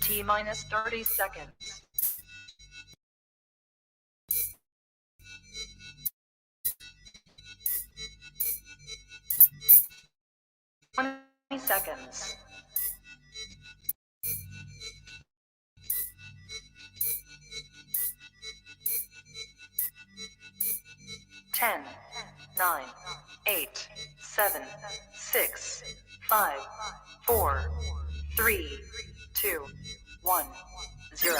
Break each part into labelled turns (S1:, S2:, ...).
S1: T minus 30 seconds. 20 seconds. 10, 9, 8, 7, 6, 5, 4, 3, 2, 1, 0.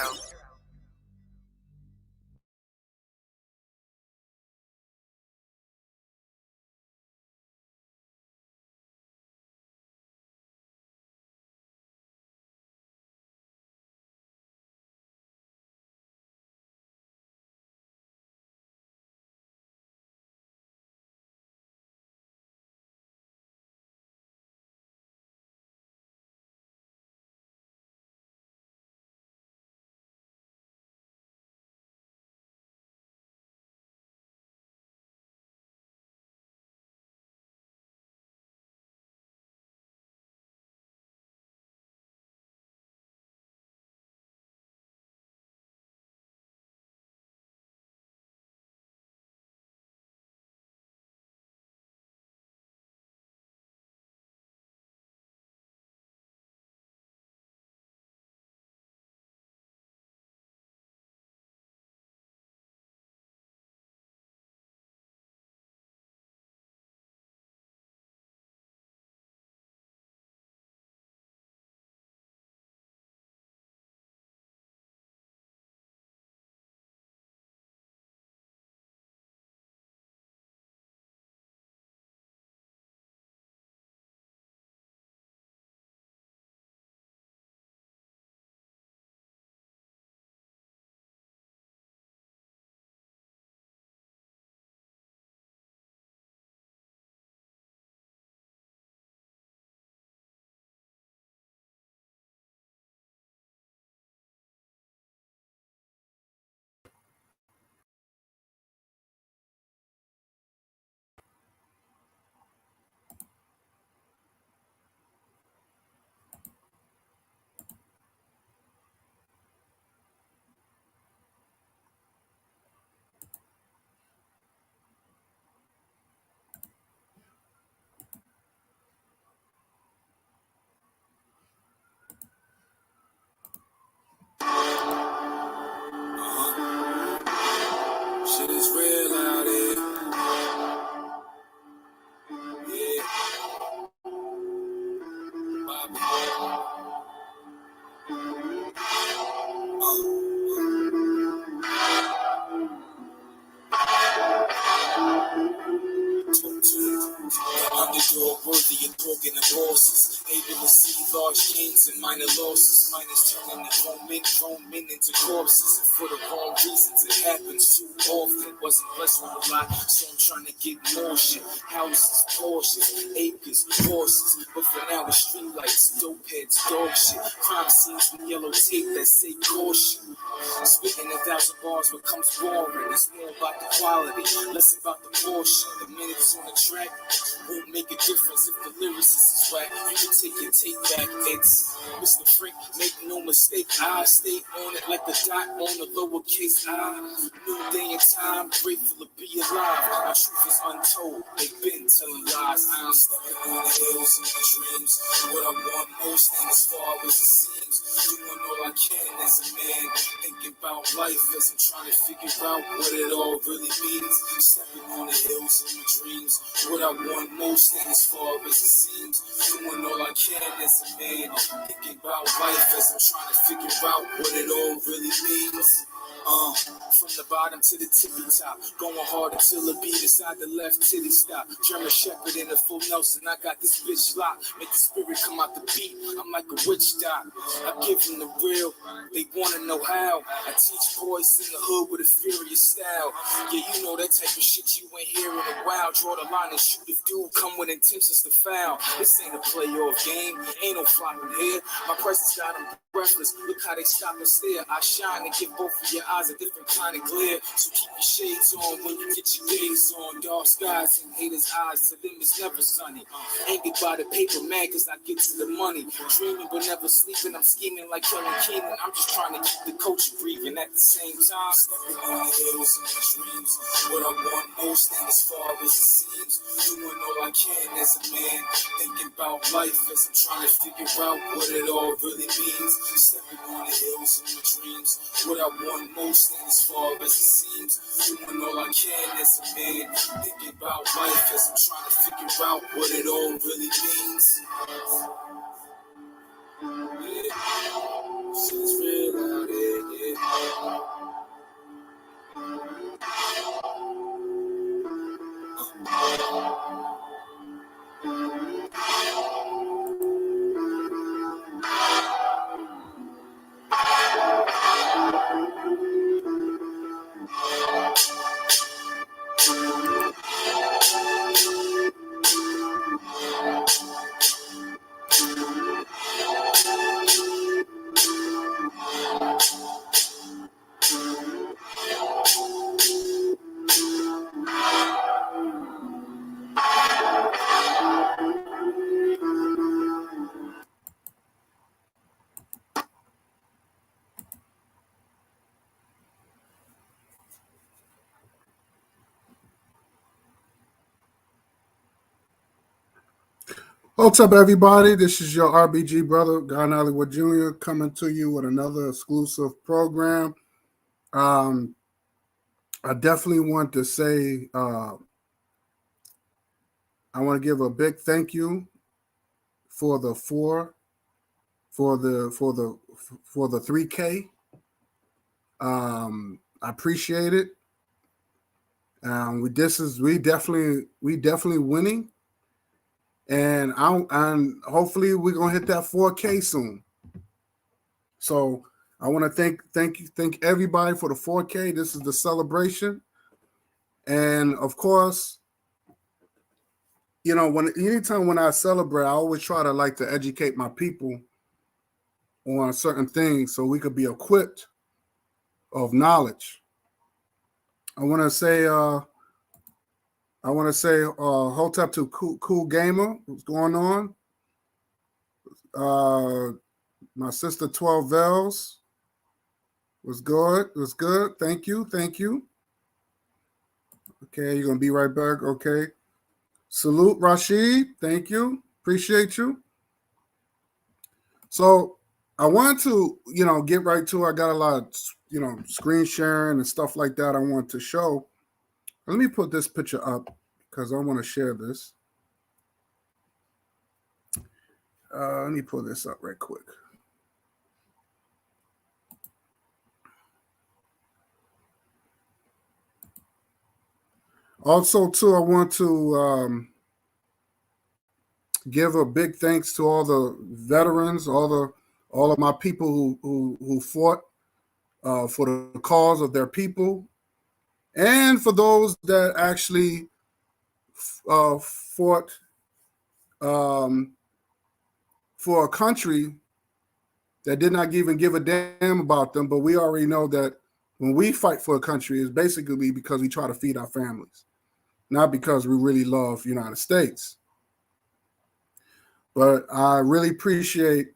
S2: Shit is real out here. Yeah. Bobby. The underdog worthy of talking to bosses, able to see large gains and minor losses, minus turning the grown men into corpses, and for the wrong reasons it happens too often. Wasn't blessed with a lot, so I'm trying to get more shit. Houses, Porsches, acres, horses, but for now it's street lights, dope heads, dog shit, crime scenes with yellow tape that say caution. Spitting 1,000 bars becomes boring. It's more about the quality, less about the portion. The minutes on the track won't make a difference if the lyricist is whack. You can take your tape back. It's Mr. Frank, make no mistake. I stay on it like the dot on the lowercase I. New day and time, grateful to be alive. My truth is untold. They've been telling lies. I'm stepping on the hills in my dreams. What I want most, and as far as it seems, doing all I can as a man. Thinking about life as I'm trying to figure out what it all really means. Stepping on the hills of my dreams. What I want most, and as far as it seems, doing all I can as a man. Thinking about life as I'm trying to figure out what it all really means. From the bottom to the tippy top, going hard until the beat inside the left titty stop. German Shepherd in a full Nelson, I got this bitch locked. Make the spirit come out the beat, I'm like a witch doc. I give them the real, they wanna know how. I teach boys in the hood with a furious style. Yeah, you know that type of shit you ain't hear in a while. Draw the line and shoot if dude come with intentions to foul. This ain't a playoff game, ain't no flopping here. My presence got them breathless, look how they stop and stare. I shine and get both of your eyes eyes a different kind of glare. So keep your shades on when you get your days on. Dark skies and haters' eyes, to them it's never sunny. Angered by the paper, mad cause I get to the money. Dreaming but never sleeping, I'm scheming like Kellen Keenan. I'm just trying to keep the culture breathing at the same time. Stepping on the hills of my dreams. What I want most and as far as it seems, doing all I can as a man. Thinking about life as I'm trying to figure out what it all really means. Stepping on the hills of my dreams. What I want most and as far as it seems, doing all I can as a man. Thinking about life as I'm trying to figure out what it all really means. Yeah, shit's real out here, yeah.
S3: What's up, everybody? This is your RBG brother, Guy Hollywood Jr., coming to you with another exclusive program. I definitely want to say I want to give a big thank you for the 3K. I appreciate it. We definitely winning. And hopefully we're gonna hit that 4K soon. So I want to thank everybody for the 4K. This is the celebration, and of course, you know, anytime when I celebrate, I always try to like to educate my people on certain things so we could be equipped of knowledge. I want to say Hotep to cool Gamer. What's going on? My sister 12 Vels was good. Thank you. Okay, you're gonna be right back. Okay. Salute Rashid. Thank you. Appreciate you. So I wanted to, get right to it. I got a lot of, screen sharing and stuff like that I want to show. Let me put this picture up because I want to share this. Let me pull this up right quick. Also, too, I want to give a big thanks to all the veterans, all of my people who fought for the cause of their people, and for those that actually fought for a country that did not even give a damn about them. But we already know that when we fight for a country, it's basically because we try to feed our families, not because we really love the United States. But I really appreciate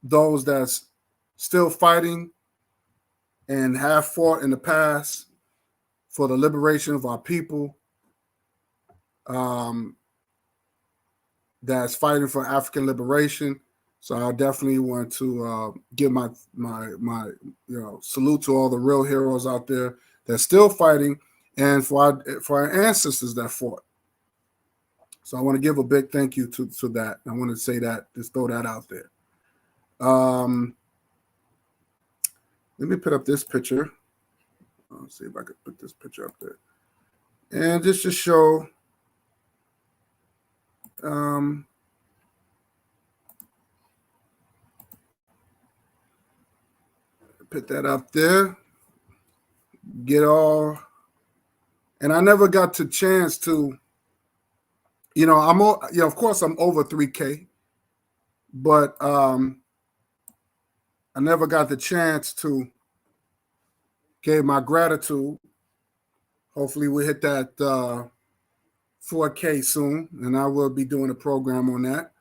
S3: those that's still fighting and have fought in the past for the liberation of our people, that's fighting for African liberation. So I definitely want to give my salute to all the real heroes out there that's still fighting, and for our ancestors that fought. So I want to give a big thank you to that. I want to say that, just throw that out there. Let me put up this picture. I'll see if I could put this picture up there. And just to show, put that up there. Get all, and I never got the chance to, of course I'm over 3K, but I never got the chance to gave my gratitude. Hopefully we hit that 4K soon, and I will be doing a program on that.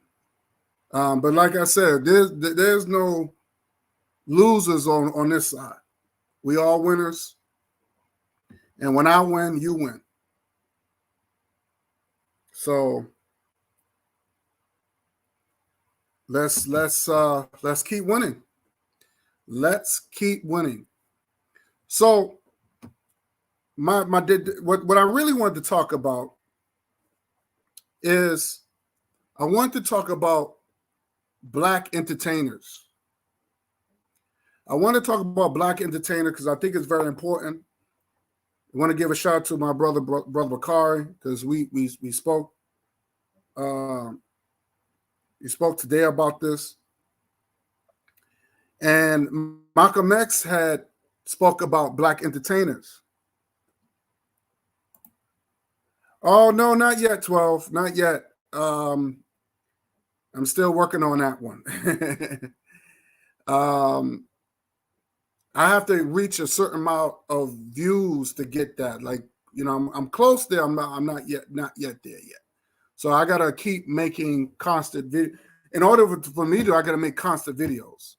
S3: But like I said, there's no losers on this side. We all winners. And when I win, you win. So let's keep winning. Let's keep winning. So what I really wanted to talk about is I want to talk about Black entertainers. I want to talk about Black entertainers because I think it's very important. I want to give a shout out to my brother Bakari, because we spoke we spoke today about this. And Malcolm X had spoke about Black entertainers. Oh no, not yet, 12. Not yet. I'm still working on that one. I have to reach a certain amount of views to get that. Like, you know, I'm close there. I'm not yet there yet. So I gotta keep making constant video. In order for me to, I gotta make constant videos.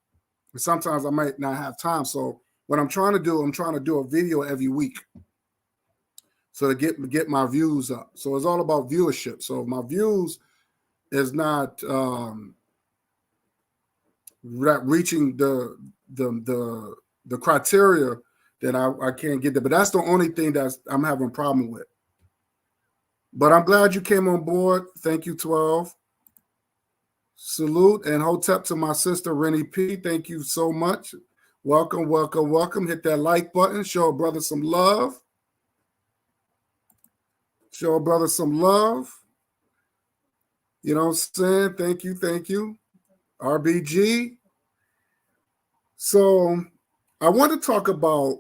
S3: And sometimes I might not have time. So what I'm trying to do a video every week. So to get my views up. So it's all about viewership. So my views is not reaching the criteria that I can't get there. But that's the only thing that I'm having a problem with. But I'm glad you came on board. Thank you, 12. Salute and hotep to my sister, Rennie P. Thank you so much. Welcome, welcome, welcome. Hit that like button. Show a brother some love. Show a brother some love. You know what I'm saying? Thank you, thank you. RBG. So I want to talk about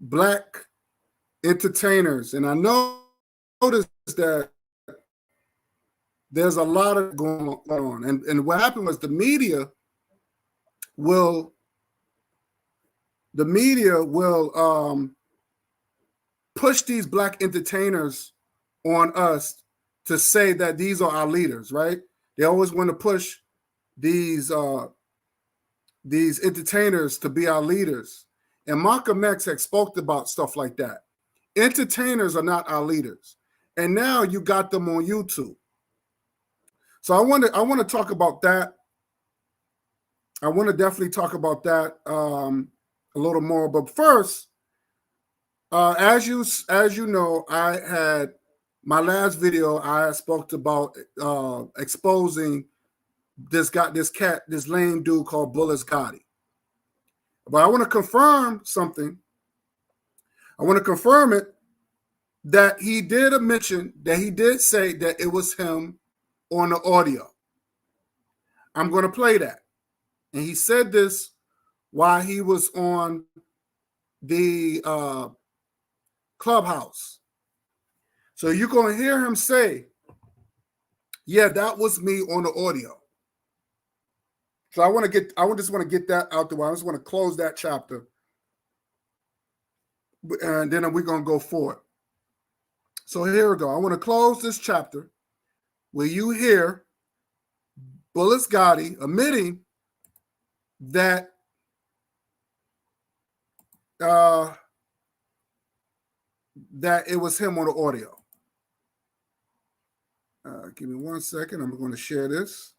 S3: Black entertainers. And I noticed that there's a lot of going on. And what happened was the media will push these Black entertainers on us to say that these are our leaders, right? They always want to push these entertainers to be our leaders. And Malcolm X had spoke about stuff like that. Entertainers are not our leaders. And now you got them on YouTube. So I want to talk about that. I want to definitely talk about that a little more. But first, as you know, I had my last video. I spoke about exposing this lame dude called Bullis Gotti. But I want to confirm something. I want to confirm it that he did mention that he did say that it was him on the audio. I'm going to play that. And he said this while he was on the Clubhouse. So you're going to hear him say, yeah, that was me on the audio. So I just want to get that out the way. I just want to close that chapter. And then we're going to go forward. So here we go. I want to close this chapter where you hear Bullis Gotti admitting that that it was him on the audio. Give me 1 second. I'm going to share this.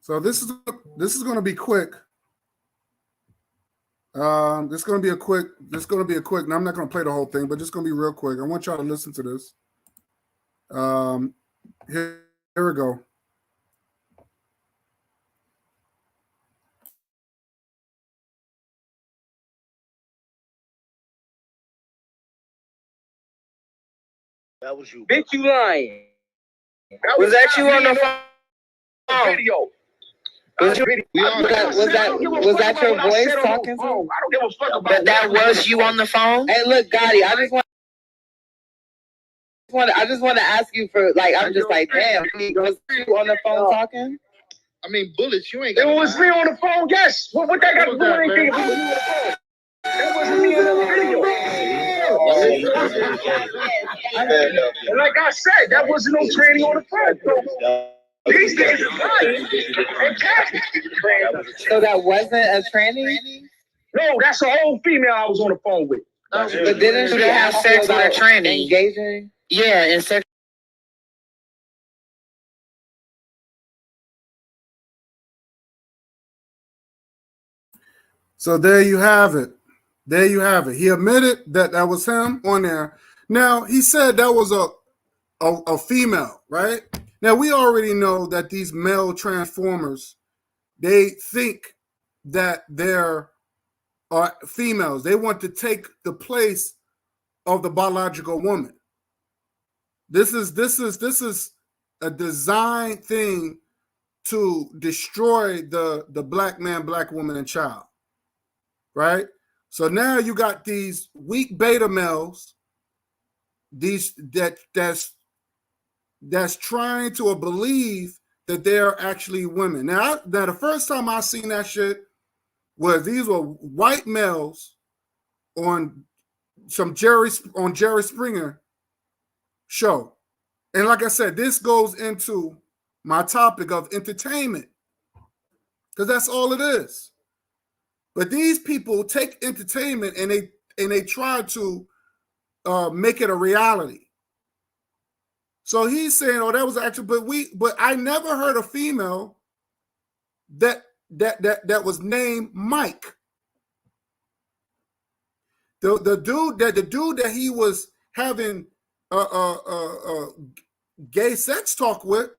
S3: So this is going to be quick. This is going to be a quick. Now I'm not going to play the whole thing, but just going to be real quick. I want y'all to listen to this. Here we go.
S4: That was you. Bitch, you lying. Was that you on the phone? Video.
S5: Was that your voice talking to?
S4: I don't give a fuck about
S5: But that was you on the phone? Hey, look, Gotti, I just want to ask you for, like, I'm just like, damn, was you on the phone talking?
S4: I mean, bullets, you ain't got. It was me on the phone, yes. What that got to do with anything if it was me on the phone? That wasn't me in the video. And like I said, that wasn't no tranny on the phone. So these niggas are lying and casting.
S5: So that wasn't a tranny?
S4: No, that's a whole female I was on the phone with.
S5: But didn't she have sex with a tranny? Engaging? Yeah, and sex.
S3: So there you have it. There you have it. He admitted that that was him on there. Now, he said that was a female, right? Now, we already know that these male transformers, they think that they're females. They want to take the place of the biological woman. This is a design thing to destroy the black man, black woman, and child. Right? So now you got these weak beta males, these that's trying to believe that they're actually women. Now the first time I seen that shit was these were white males on Jerry Springer show. And like I said, this goes into my topic of entertainment, because that's all it is. But these people take entertainment and they try to make it a reality. So he's saying, "Oh, that was actually," but I never heard a female that was named Mike. The dude that he was having gay sex talk with,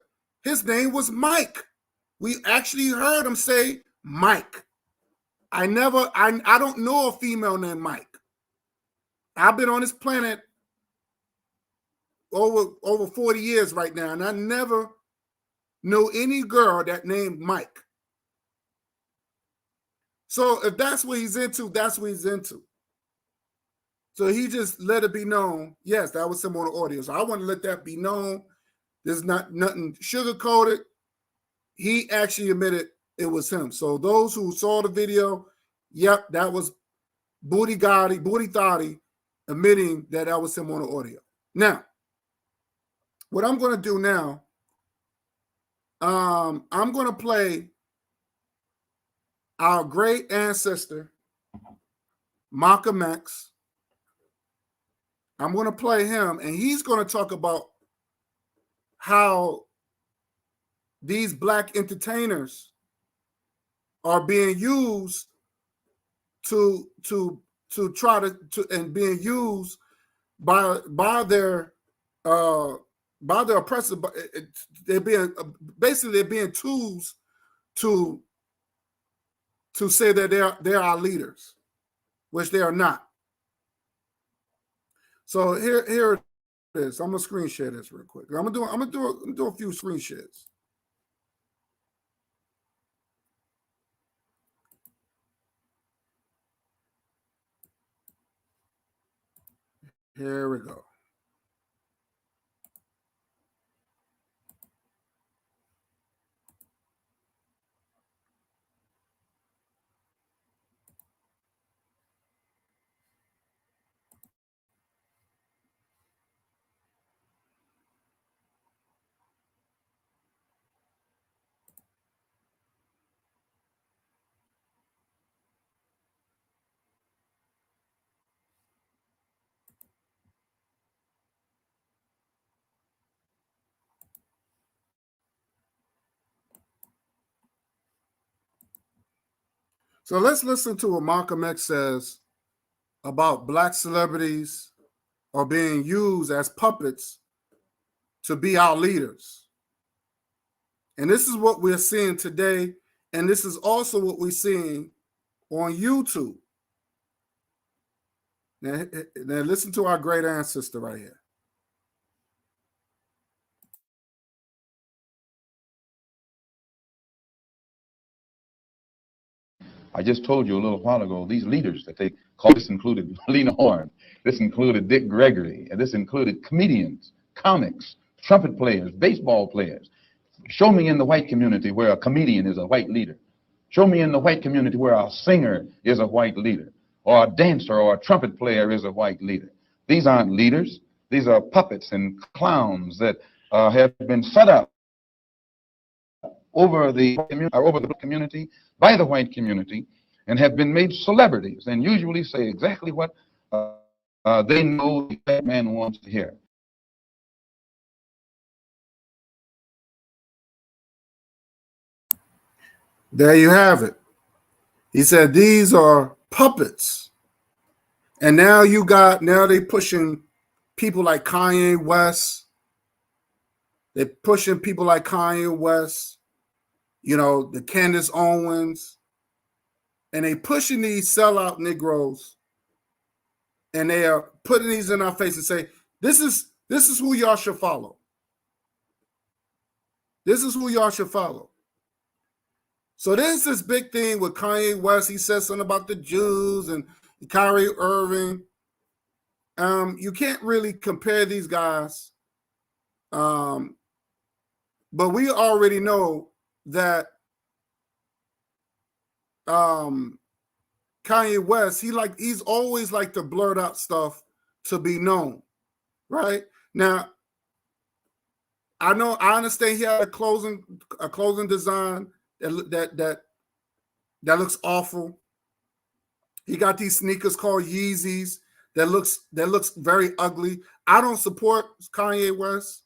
S3: his name was Mike. We actually heard him say Mike. I don't know a female named Mike. I've been on this planet over 40 years right now, and I never know any girl that named Mike. So if that's what he's into, that's what he's into. So he just let it be known, yes, that was him on the audio. So I want to let that be known. There's nothing sugar-coated. He actually admitted it was him. So those who saw the video, yep, that was Booty Thotty admitting that was him on the audio. Now, what I'm going to do now, I'm going to play our great ancestor, Malcolm X. I'm going to play him, and he's going to talk about how these black entertainers are being used to try to and being used by their oppressors. They're being tools to say that they're our leaders, which they are not. So here it is. I'm gonna screen share this real quick. I'm gonna do a few screen shares. Here we go. So let's listen to what Malcolm X says about black celebrities are being used as puppets to be our leaders. And this is what we're seeing today. And this is also what we're seeing on YouTube. Now listen to our great ancestor right here.
S6: I just told you a little while ago, these leaders that they call, this included Lena Horne, this included Dick Gregory, and this included comedians, comics, trumpet players, baseball players. Show me in the white community where a comedian is a white leader. Show me in the white community where a singer is a white leader, or a dancer or a trumpet player is a white leader. These aren't leaders. These are puppets and clowns that have been set up over the community, by the white community, and have been made celebrities, and usually say exactly what they know the white man wants to hear.
S3: There you have it. He said these are puppets. And now they pushing people like Kanye West. They're pushing people like Kanye West, the Candace Owens. And they pushing these sellout Negroes. And they are putting these in our face and say, this is who y'all should follow. This is who y'all should follow. So there's this big thing with Kanye West. He said something about the Jews and Kyrie Irving. You can't really compare these guys. But we already know that Kanye West, he's always liked to blurt out stuff to be known, right? Now, I understand he had a clothing design that looks awful. He got these sneakers called Yeezys that looks very ugly. I don't support Kanye West.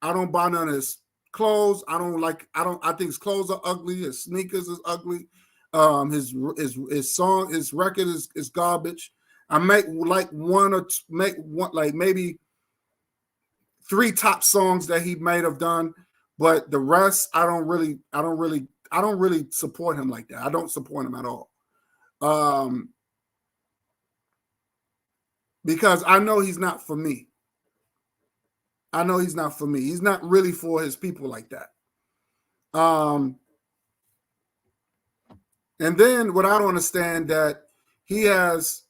S3: I don't buy none of his clothes. I think his clothes are ugly. His sneakers is ugly. His record is garbage. I make maybe 3 top songs that he might have done, but the rest I don't really support him like that. I don't support him at all. Because I know he's not for me. He's not really for his people like that. And then what I don't understand that he has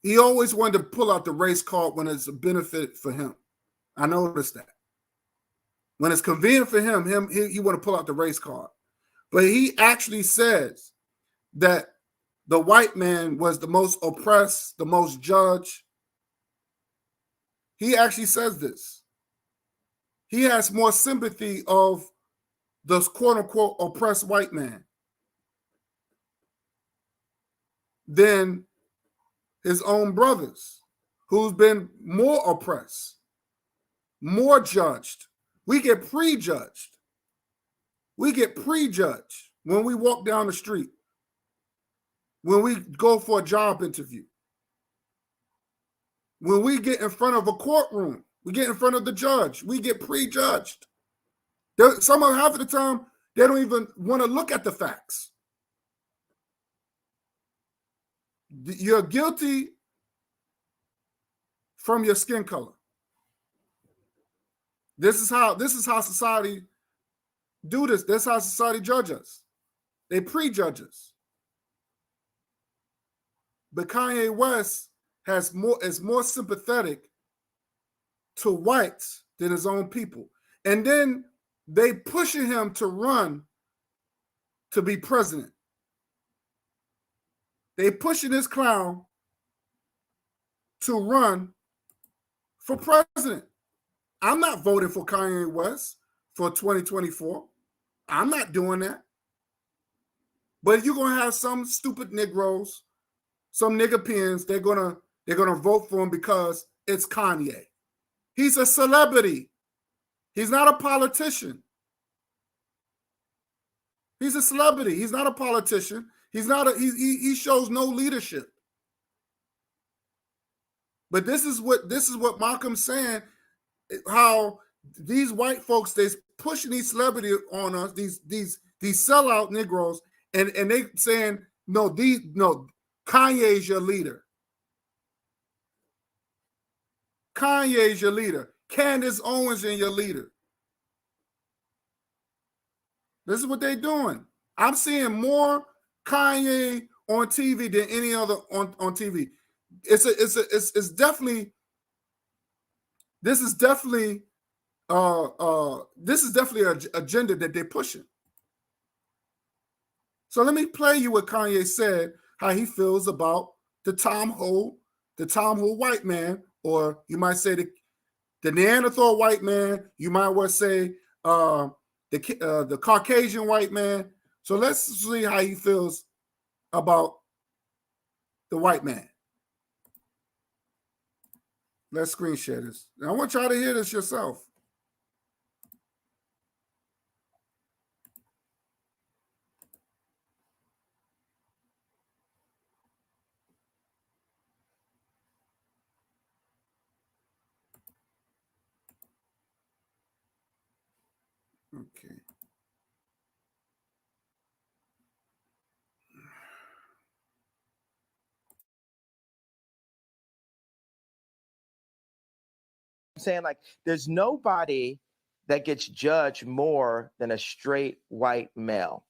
S3: he always wanted to pull out the race card when it's a benefit for him. I noticed that. When it's convenient for him, he want to pull out the race card. But he actually says that the white man was the most oppressed, the most judged. He actually says this. He has more sympathy of the quote-unquote oppressed white man than his own brothers, who's been more oppressed, more judged. We get prejudged. We get prejudged when we walk down the street, when we go for a job interview, when we get in front of a courtroom, we get in front of the judge, we get prejudged. Half of the time, they don't even want to look at the facts. You're guilty from your skin color. This is how society do this. That's how society judges us. They prejudge us. But Kanye West is more sympathetic to whites than his own people. And then they pushing him to run to be president. They pushing this clown to run for president. I'm not voting for Kanye West for 2024. I'm not doing that. But you're gonna have some stupid Negroes, some Negropeans, they're gonna vote for him because it's Kanye. He's a celebrity. He's not a politician. He's a celebrity. He's not a politician. He shows no leadership. But this is what Malcolm's saying, how these white folks, they're pushing these celebrities on us, these sellout Negroes, and they saying, no, Kanye is your leader. Kanye is your leader. Candace Owens is your leader. This is what they're doing. I'm seeing more Kanye on TV than any other on TV. It's definitely this is definitely an agenda that they're pushing. So let me play you what Kanye said, how he feels about the Tom Ho white man, or you might say the Neanderthal white man. You might well say the Caucasian white man. So let's see how he feels about the white man. Let's screen share this. I want y'all to hear this yourself. Okay.
S7: I'm saying, like, there's nobody that gets judged more than a straight white male.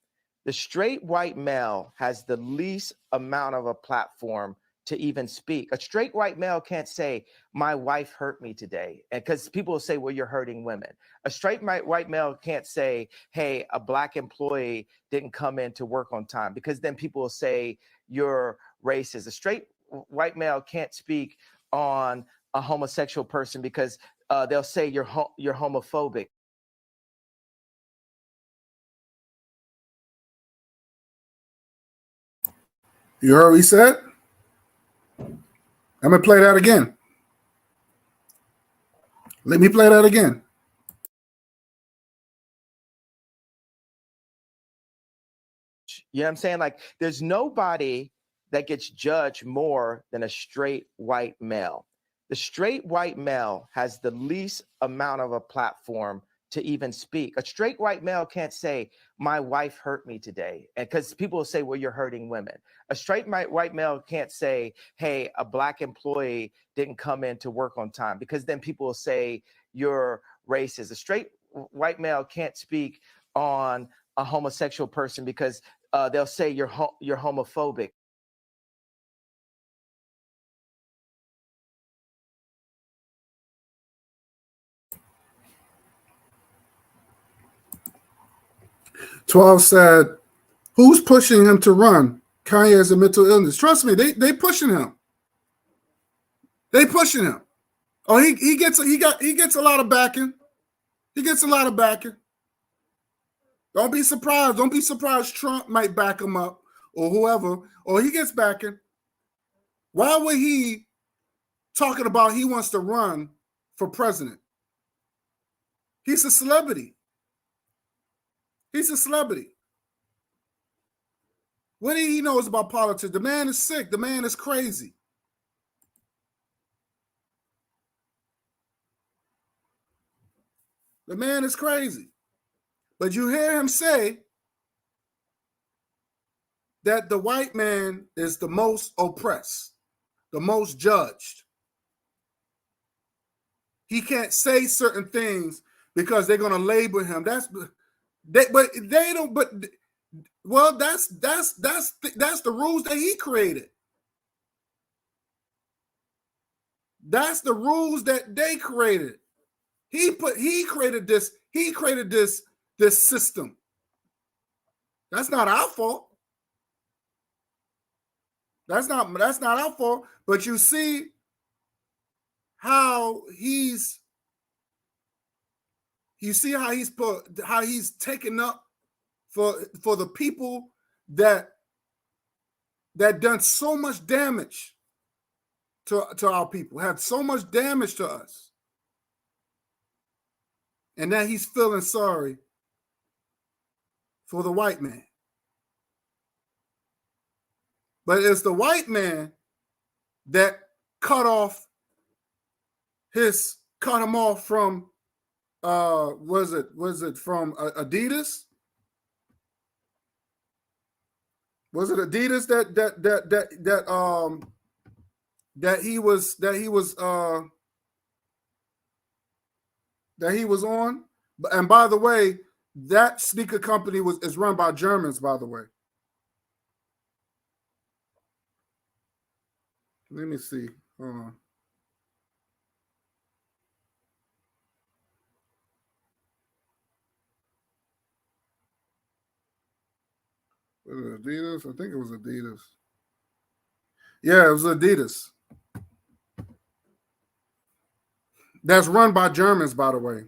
S7: The straight white male has the least amount of a platform to even speak. A straight white male can't say, my wife hurt me today. And because people will say, well, you're hurting women. A straight white male can't say, hey, a black employee didn't come in to work on time, because then people will say you're racist. A straight white male can't speak on a homosexual person because they'll say you're homophobic.
S3: You heard what he said? I'm going to play that again. Let me play that again.
S7: You know what I'm saying? Like, there's nobody that gets judged more than a straight white male. The straight white male has the least amount of a platform to even speak. A straight white male can't say, my wife hurt me today. And because people will say, well, you're hurting women. A straight white male can't say, hey, a black employee didn't come in to work on time, because then people will say you're racist. A straight white male can't speak on a homosexual person because they'll say you're homophobic.
S3: "12 said, who's pushing him to run? Kanye has a mental illness. Trust me, they pushing him. They pushing him. Oh, he gets a lot of backing. He gets a lot of backing. Don't be surprised. Don't be surprised Trump might back him up, or whoever, or he gets backing. Why would he talking about he wants to run for president? He's a celebrity. He's a celebrity. What he knows about politics? The man is sick. The man is crazy. The man is crazy. But you hear him say that the white man is the most oppressed, the most judged. He can't say certain things because they're going to label him. That's the rules that he created. That's the rules that they created. He created this system. That's not our fault. That's not our fault. But you see how he's taken up for the people that done so much damage to our people, have so much damage to us. And that he's feeling sorry for the white man. But it's the white man that cut him off from was it from Adidas? Was it Adidas that he was on? And by the way, that sneaker company is run by Germans, by the way. Let me see. Hold on. Was it Adidas? I think it was Adidas. Yeah, it was Adidas. That's run by Germans, by the way.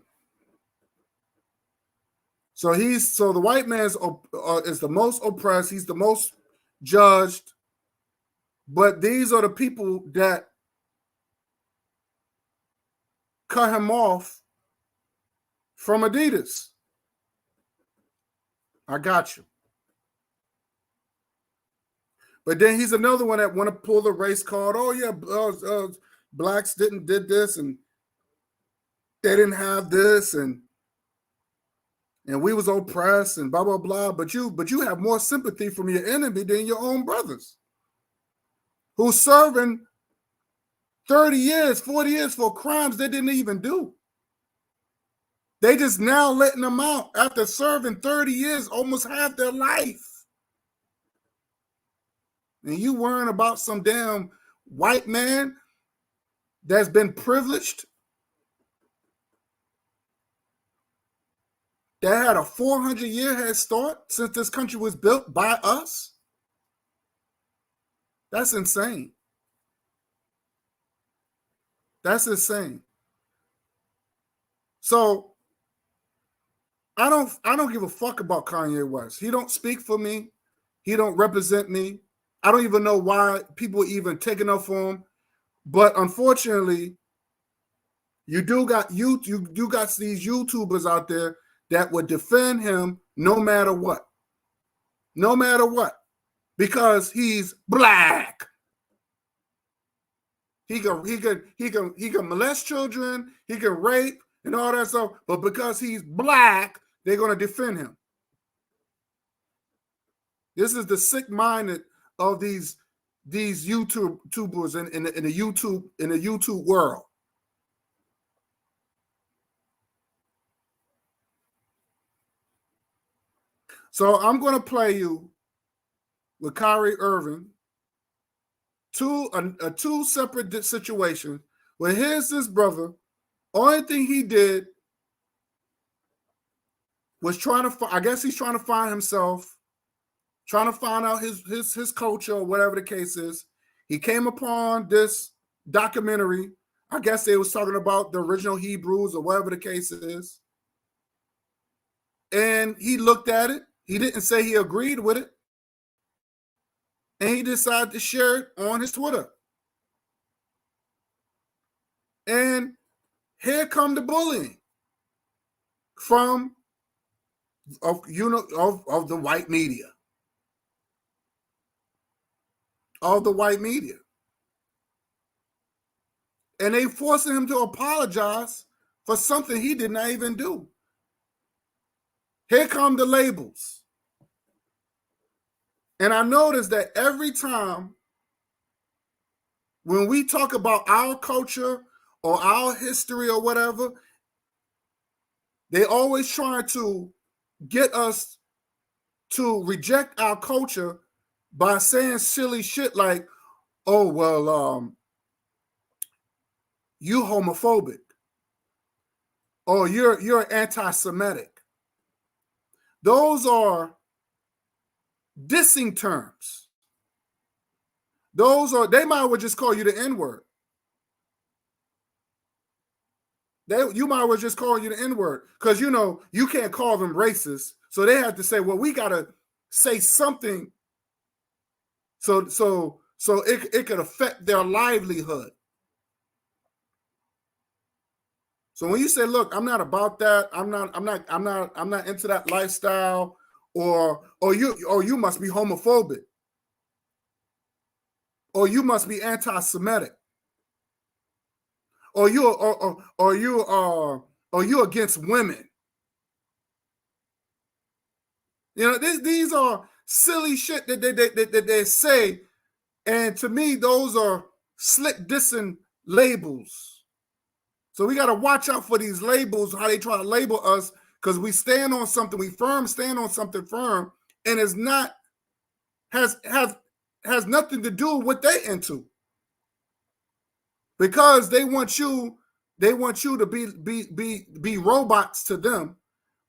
S3: So the white man is the most oppressed. He's the most judged. But these are the people that cut him off from Adidas. I got you. But then he's another one that want to pull the race card. Oh yeah, blacks did this, and they didn't have this, and we was oppressed, and blah blah blah. But you have more sympathy from your enemy than your own brothers, who's serving 30 years, 40 years for crimes they didn't even do. They just now letting them out after serving 30 years, almost half their life. And you worrying about some damn white man that's been privileged, that had a 400-year head start since this country was built by us? That's insane. That's insane. So I don't give a fuck about Kanye West. He don't speak for me. He don't represent me. I don't even know why people are even taking up for him. But unfortunately, you got these YouTubers out there that would defend him no matter what. No matter what. Because he's black. He can molest children, he can rape and all that stuff, but because he's black, they're gonna defend him. This is the sick-minded of these YouTubers in the YouTube world. So I'm gonna play you with Kyrie Irving two separate situations where here's this brother. Only thing he did was I guess he's trying to find himself, trying to find out his culture or whatever the case is. He came upon this documentary. I guess they was talking about the original Hebrews or whatever the case is. And he looked at it. He didn't say he agreed with it. And he decided to share it on his Twitter. And here come the bullying of the white media. Of the white media. And they forcing him to apologize for something he did not even do. Here come the labels. And I noticed that every time when we talk about our culture or our history or whatever, they always try to get us to reject our culture by saying silly shit like, oh, well, you homophobic, or you're anti-Semitic. Those are dissing terms. They might as well just call you the N-word. You might as well just call you the N-word because, you can't call them racist. So they have to say, well, we got to say something so it could affect their livelihood. So when you say, look, I'm not about that, I'm not into that lifestyle, or you must be homophobic, or you must be anti-Semitic, or you against women. These are silly shit that they say, and to me, those are slick dissing labels. So we got to watch out for these labels, how they try to label us, because we stand on something, stand on something firm, and it's not has nothing to do with what they into. Because they want you to be robots to them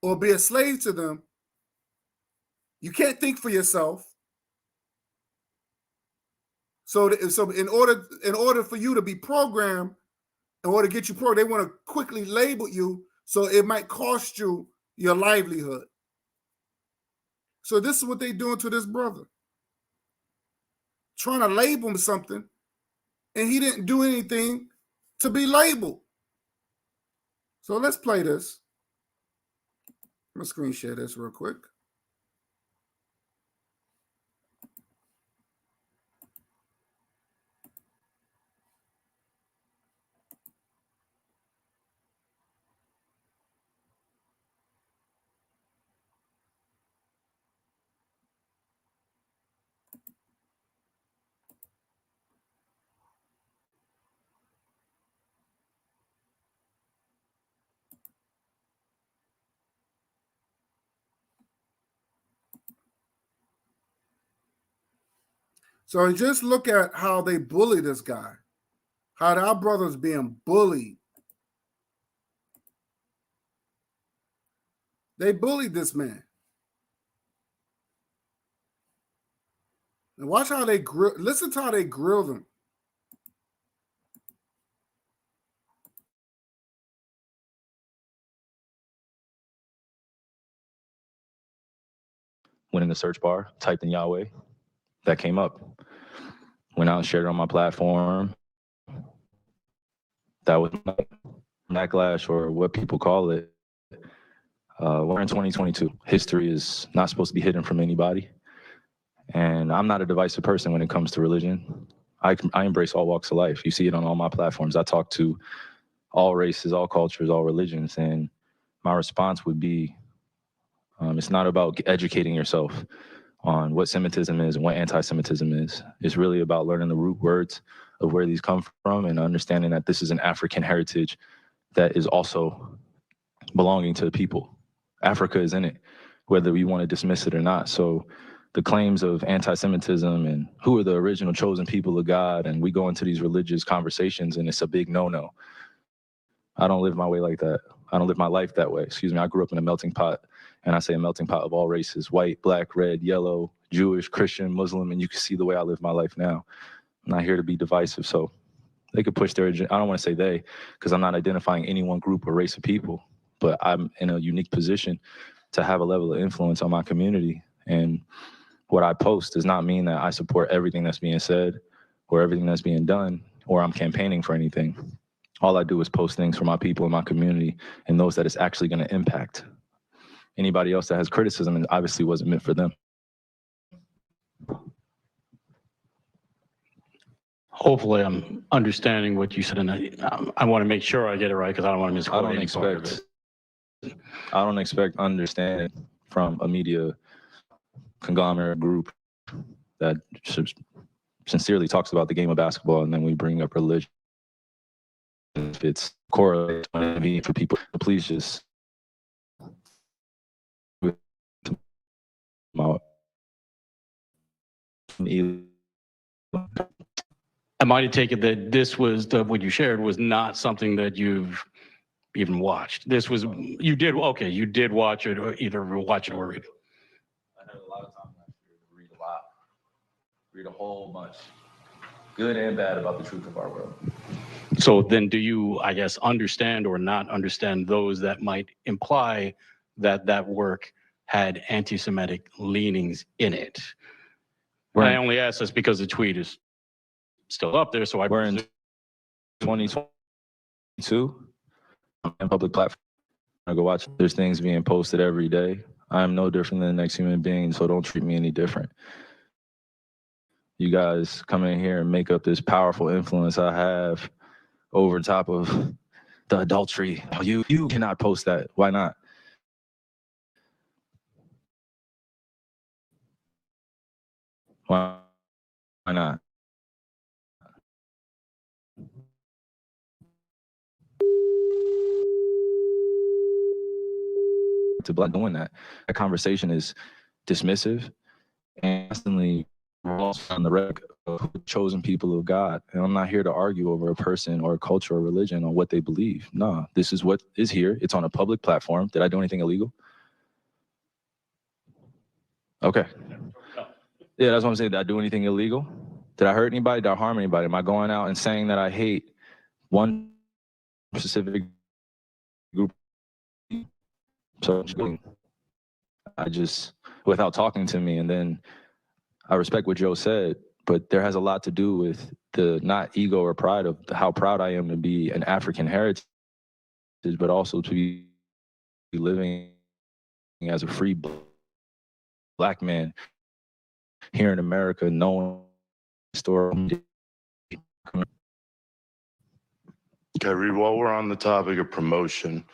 S3: or be a slave to them. You can't think for yourself. So in order for you to be programmed, in order to get you programmed, they want to quickly label you, so it might cost you your livelihood. So this is what they're doing to this brother. Trying to label him something, and he didn't do anything to be labeled. So let's play this. I'm gonna screen share this real quick. So just look at how they bully this guy. How our brother's being bullied. They bullied this man. And watch how they listen to how they grilled him.
S8: Went in the search bar, typed in Yahweh, that came up. Went out and shared it on my platform. That was my backlash, or what people call it. We're in 2022. History is not supposed to be hidden from anybody. And I'm not a divisive person when it comes to religion. I embrace all walks of life. You see it on all my platforms. I talk to all races, all cultures, all religions. And my response would be, it's not about educating yourself on what Semitism is and what anti-Semitism is. It's really about learning the root words of where these come from and understanding that this is an African heritage that is also belonging to the people. Africa is in it, whether we want to dismiss it or not. So the claims of anti-Semitism and who are the original chosen people of God, and we go into these religious conversations and it's a big no-no. I don't live my way like that. I don't live my life that way. Excuse me. I grew up in a melting pot, and I say a melting pot of all races: white, black, red, yellow, Jewish, Christian, Muslim, and you can see the way I live my life now. I'm not here to be divisive, so they could push their agenda. I don't want to say they, because I'm not identifying any one group or race of people, but I'm in a unique position to have a level of influence on my community. And what I post does not mean that I support everything that's being said or everything that's being done, or I'm campaigning for anything. All I do is post things for my people in my community and those that it's actually going to impact. Anybody else that has criticism, and obviously wasn't meant for them.
S9: Hopefully I'm understanding what you said, and I want to make sure I get it right, because I don't want to misquote any part of it.
S8: I don't expect understanding from a media conglomerate group that sincerely talks about the game of basketball, and then we bring up religion. If it's correlated for people, please just
S9: Am I to take it that this was what you shared was not something that you've even watched? This was, you did watch it, or either watch it or read it.
S8: I had a lot of time last year to read a lot, read a whole bunch, good and bad, about the truth of our world.
S9: So then do you, I guess, understand or not understand those that might imply that that work had anti-Semitic leanings in it? I only ask this because the tweet is still up there, so
S8: we're in 2022 on public platform. I go watch. There's things being posted every day. I'm no different than the next human being, so don't treat me any different. You guys come in here and make up this powerful influence I have over top of the adultery. You cannot post that. Why not? Why not? to black doing that. That conversation is dismissive and constantly on the rhetoric of the chosen people of God. And I'm not here to argue over a person or a culture or religion on what they believe. No, this is what is here. It's on a public platform. Did I do anything illegal? Okay. Yeah, that's what I'm saying. Did I do anything illegal? Did I hurt anybody? Did I harm anybody? Am I going out and saying that I hate one specific group? So I just, without talking to me, and then I respect what Joe said, but there has a lot to do with the not ego or pride of how proud I am to be an African heritage, but also to be living as a free black man here in America, knowing the story.
S10: Kyrie, while we're on the topic of promotion,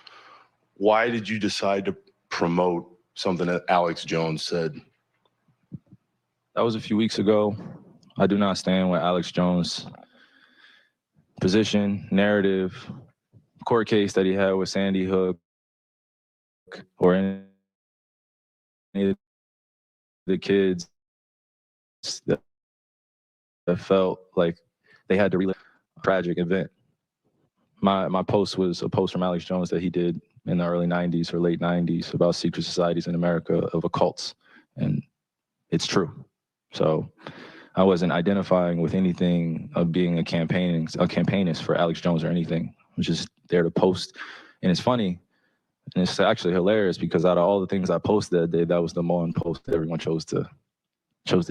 S10: why did you decide to promote something that Alex Jones said?
S8: That was a few weeks ago. I do not stand with Alex Jones' position, narrative, court case that he had with Sandy Hook, or any of the kids that felt like they had to relive a tragic event. My post was a post from Alex Jones that he did in the early 90s or late 90s about secret societies in America of occults, and it's true. So I wasn't identifying with anything of being a campaignist for Alex Jones or anything. I was just there to post. And it's funny, and it's actually hilarious, because out of all the things I posted that day, that was the one post that everyone chose to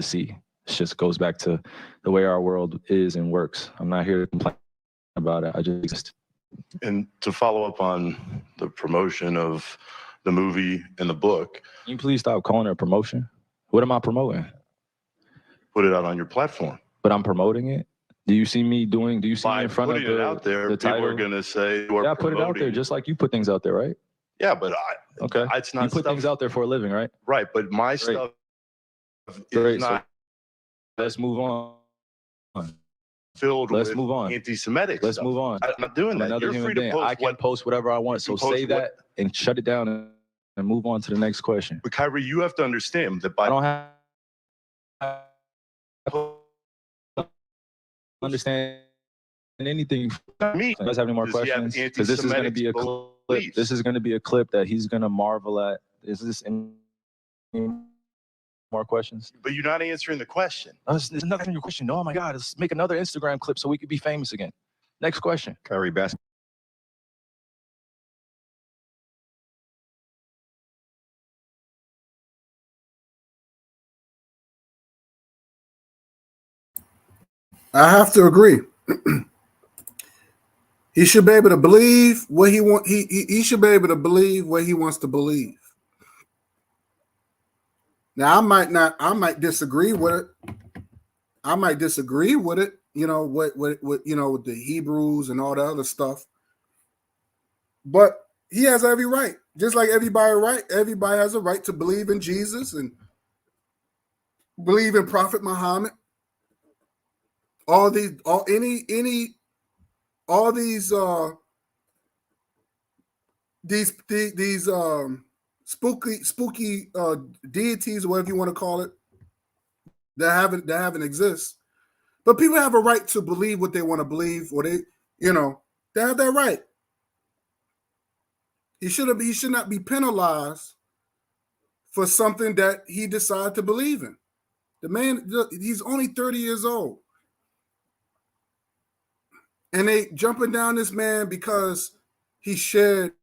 S8: see. It just goes back to the way our world is and works. I'm not here to complain about it. I just exist.
S10: And to follow up on the promotion of the movie and the book.
S8: Can you please stop calling it a promotion? What am I promoting?
S10: Put it out on your platform.
S8: But I'm promoting it? Do you see me in front of
S10: putting it out there,
S8: the
S10: people
S8: title?
S10: are going to say you are
S8: I put it out there just like you put things out there, right?
S10: Yeah, but
S8: okay.
S10: It's not
S8: you put things out there for a living, right?
S10: Right, but my stuff
S8: is
S10: not.
S8: So let's move on.
S10: Filled
S8: Let's
S10: with
S8: move on.
S10: Anti-Semitic.
S8: Let's
S10: stuff.
S8: move on.
S10: I'm not doing that.
S8: Another
S10: You're
S8: human
S10: free to
S8: being.
S10: post
S8: I can post whatever I want. So say that and shut it down and move on to the next question.
S10: But Kyrie, you have to understand that by
S8: I don't have understand anything.
S10: Me.
S8: You guys have any more questions? Because this is going to be a clip. This is going to be a clip that he's going to marvel at. Is this any more questions?
S10: But you're not answering the question.
S8: There's nothing in your question. Oh my God, let's make another Instagram clip so we could be famous again. Next question.
S6: Kyrie Bass.
S3: I have to agree. He should be able to believe what he want. He should be able to believe what he wants to believe. Now, I might disagree with it. I might disagree with it. You know what you know, with the Hebrews and all the other stuff. But he has every right, just like everybody has a right to believe in Jesus and believe in Prophet Muhammad. All these spooky deities, or whatever you want to call it, that haven't exist. But people have a right to believe what they want to believe, or they have that right. He should not be penalized for something that he decided to believe in. The man, he's only 30 years old. And they jumping down this man because he shared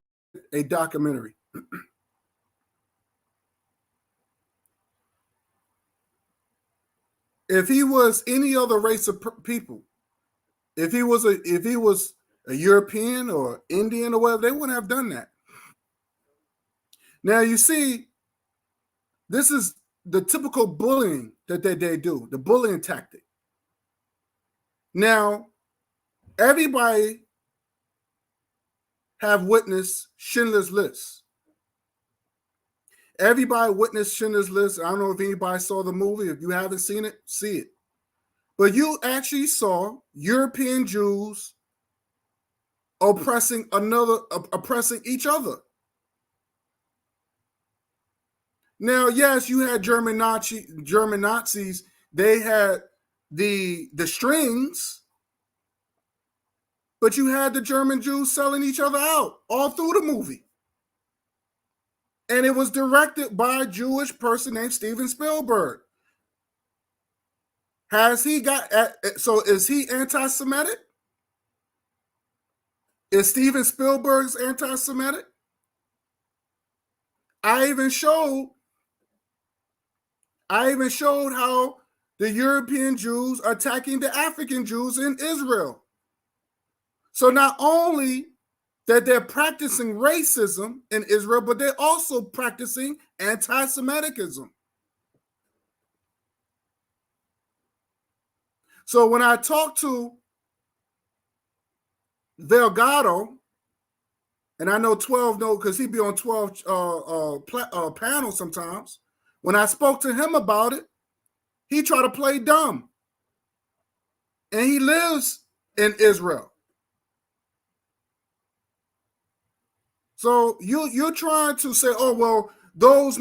S3: a documentary. If he was any other race of people, if he was a European or Indian or whatever, they wouldn't have done that. Now you see, this is the typical bullying that they do, the bullying tactic. Now, everybody have witnessed Schindler's List. Everybody witnessed Schindler's List. I don't know if anybody saw the movie. If you haven't seen it, see it. But you actually saw European Jews oppressing each other. Now, yes, you had German Nazis. They had the strings, but you had the German Jews selling each other out all through the movie. And it was directed by a Jewish person named Steven Spielberg. Has he got, so is he anti-Semitic? Is Steven Spielberg's anti-Semitic? I even showed how the European Jews are attacking the African Jews in Israel. So not only that they're practicing racism in Israel, but they're also practicing anti-Semitism. So when I talk to Delgado, and I know 12 know because he be on 12 panels sometimes. When I spoke to him about it, he tried to play dumb. And he lives in Israel. So you're trying to say, oh, well, those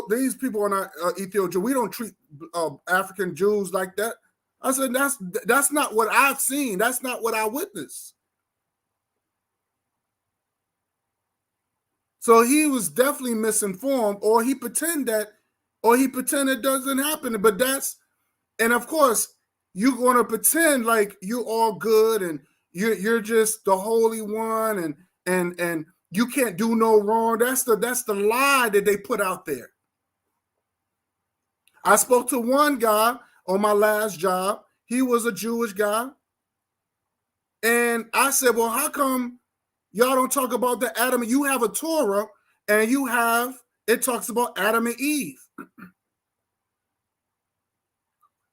S3: these people are not Ethiopian. We don't treat African Jews like that. I said, that's not what I've seen. That's not what I witnessed. So he was definitely misinformed, or he pretended it doesn't happen. But and of course, you're going to pretend like you're all good and you're just the holy one and you can't do no wrong. That's the lie that they put out there. I spoke to one guy on my last job. He was a Jewish guy. And I said, well, how come y'all don't talk about the Adam? You have a Torah and it talks about Adam and Eve.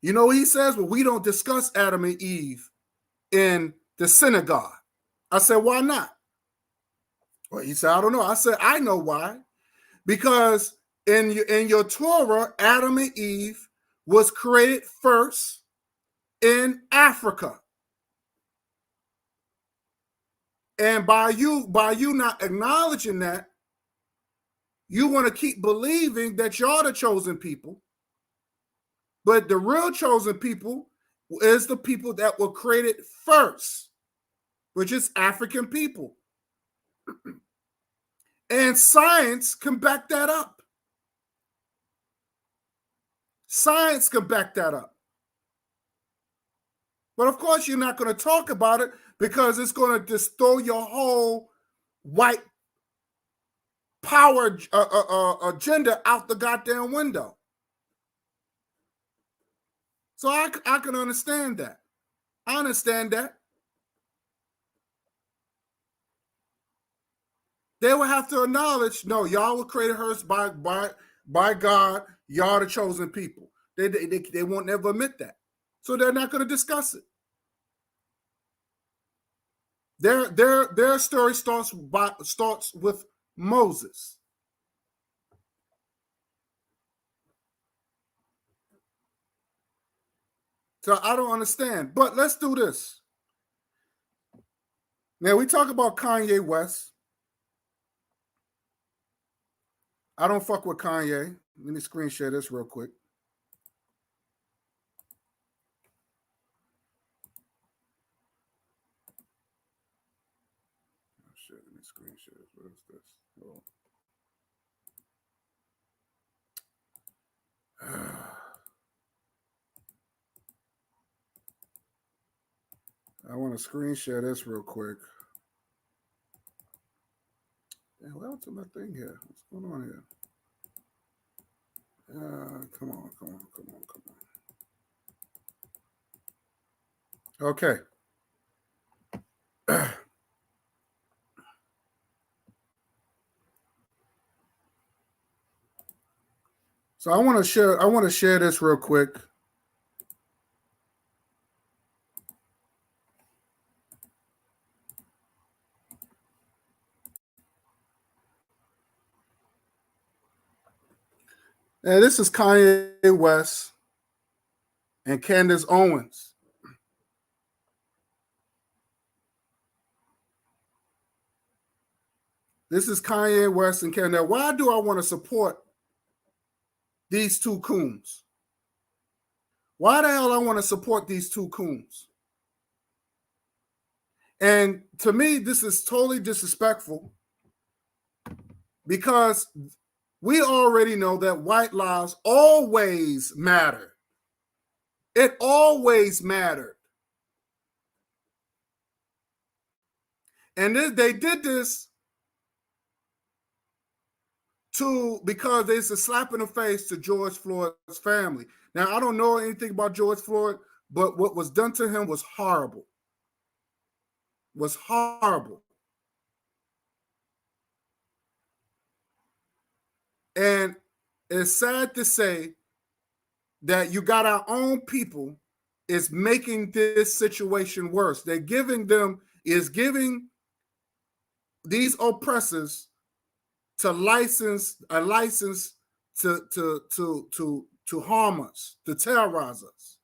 S3: You know what he says? Well, we don't discuss Adam and Eve in the synagogue. I said, why not? Well, he said, I don't know. I said, I know why. Because in your Torah, Adam and Eve was created first in Africa. And by you not acknowledging that, you want to keep believing that you're the chosen people. But the real chosen people is the people that were created first, which is African people. And science can back that up. Science can back that up. But of course, you're not going to talk about it because it's going to just throw your whole white power agenda out the goddamn window. So I can understand that. I understand that. They will have to acknowledge, no, y'all were created first by God. Y'all the chosen people. They won't never admit that. So they're not going to discuss it. Their story starts with Moses. So I don't understand. But let's do this. Now we talk about Kanye West. I don't fuck with Kanye. Let me screen share this real quick. Oh, shit, let me screen share this. What is this? Oh. I want to screen share this real quick. Yeah, what else is my thing here? What's going on here? Come on. Okay. So I want to share this real quick. And this is Kanye West and Candace Owens. This is Kanye West and Kanye. Now, why do I want to support these two coons? Why the hell I want to support these two coons? And to me, this is totally disrespectful because we already know that white lives always matter. It always mattered. And they did this because it's a slap in the face to George Floyd's family. Now, I don't know anything about George Floyd, but what was done to him was horrible. Was horrible. And it's sad to say that you got our own people is making this situation worse. They're giving these oppressors a license to harm us, to terrorize us.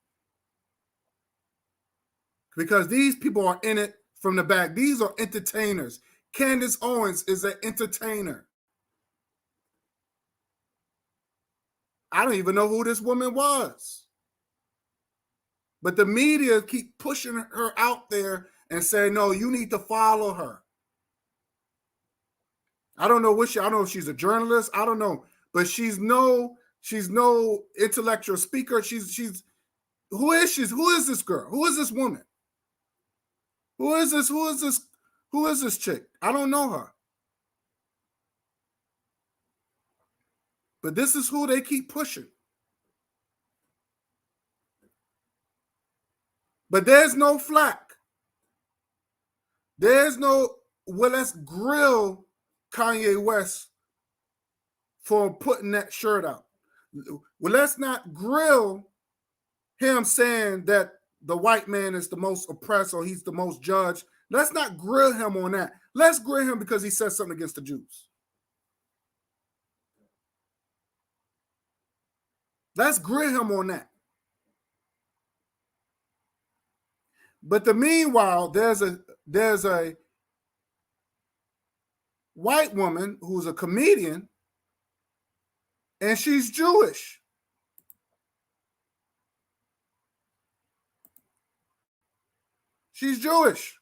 S3: Because these people are in it from the back. These are entertainers. Candace Owens is an entertainer. I don't even know who this woman was. But the media keep pushing her out there and say, no, you need to follow her. I don't know I don't know if she's a journalist. I don't know. But she's no intellectual speaker. Who is she? Who is this girl? Who is this woman? Who is this chick? I don't know her. But this is who they keep pushing. But there's no flack. There's no, well, let's grill Kanye West for putting that shirt out. Well, let's not grill him saying that the white man is the most oppressed or he's the most judged. Let's not grill him on that. Let's grill him because he said something against the Jews. Let's grill him on that. But meanwhile, there's a white woman who's a comedian, and she's Jewish. She's Jewish.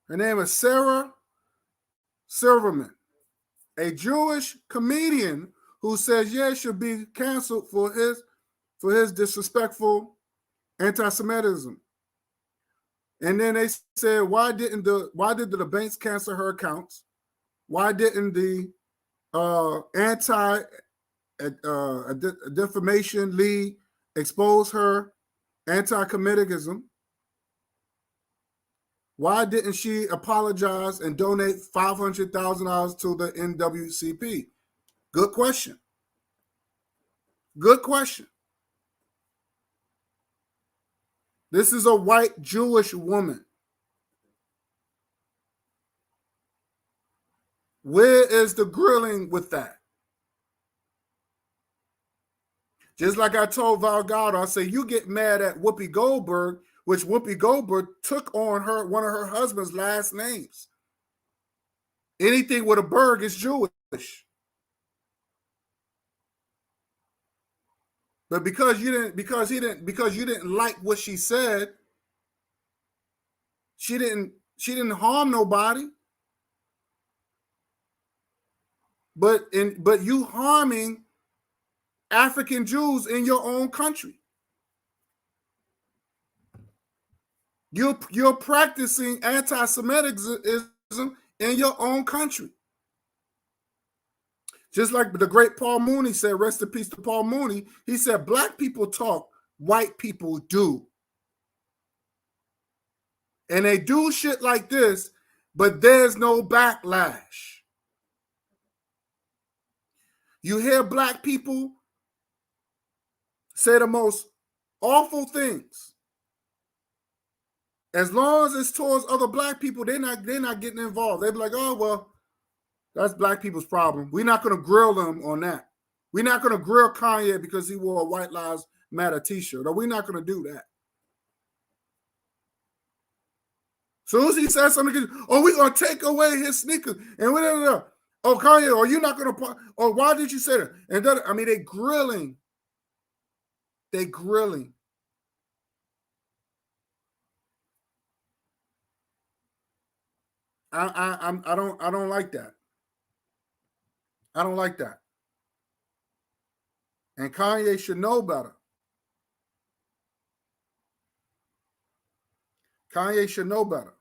S3: Her name is Sarah Silverman, a Jewish comedian who says, yeah, should be canceled for his disrespectful anti-Semitism. And then they said, why did the banks cancel her accounts? Why didn't the anti-defamation league expose her anti-Semitism? Why didn't she apologize and donate $500,000 to the NWCP? Good question. Good question. This is a white Jewish woman. Where is the grilling with that? Just like I told Valgado, I say, you get mad at Whoopi Goldberg, which Whoopi Goldberg took on one of her husband's last names. Anything with a Berg is Jewish. But because you didn't like what she said, she didn't harm nobody. But you harming African Jews in your own country. You're practicing anti-Semitism in your own country. Just like the great Paul Mooney said, rest in peace to Paul Mooney. He said, black people talk, white people do. And they do shit like this, but there's no backlash. You hear black people say the most awful things. As long as it's towards other black people, they're not getting involved. They're like, oh, well, That's black people's problem. We're not going to grill them on that. We're not going to grill Kanye because he wore a White Lives Matter t-shirt. Or we're not going to do that. Soon as he says something, oh, we're going to take away his sneakers. And whatever. Oh, Kanye, are you not going to? Oh, why did you say that? And then, I mean, they grilling. They grilling. I don't like that. I don't like that. And Kanye should know better. Kanye should know better.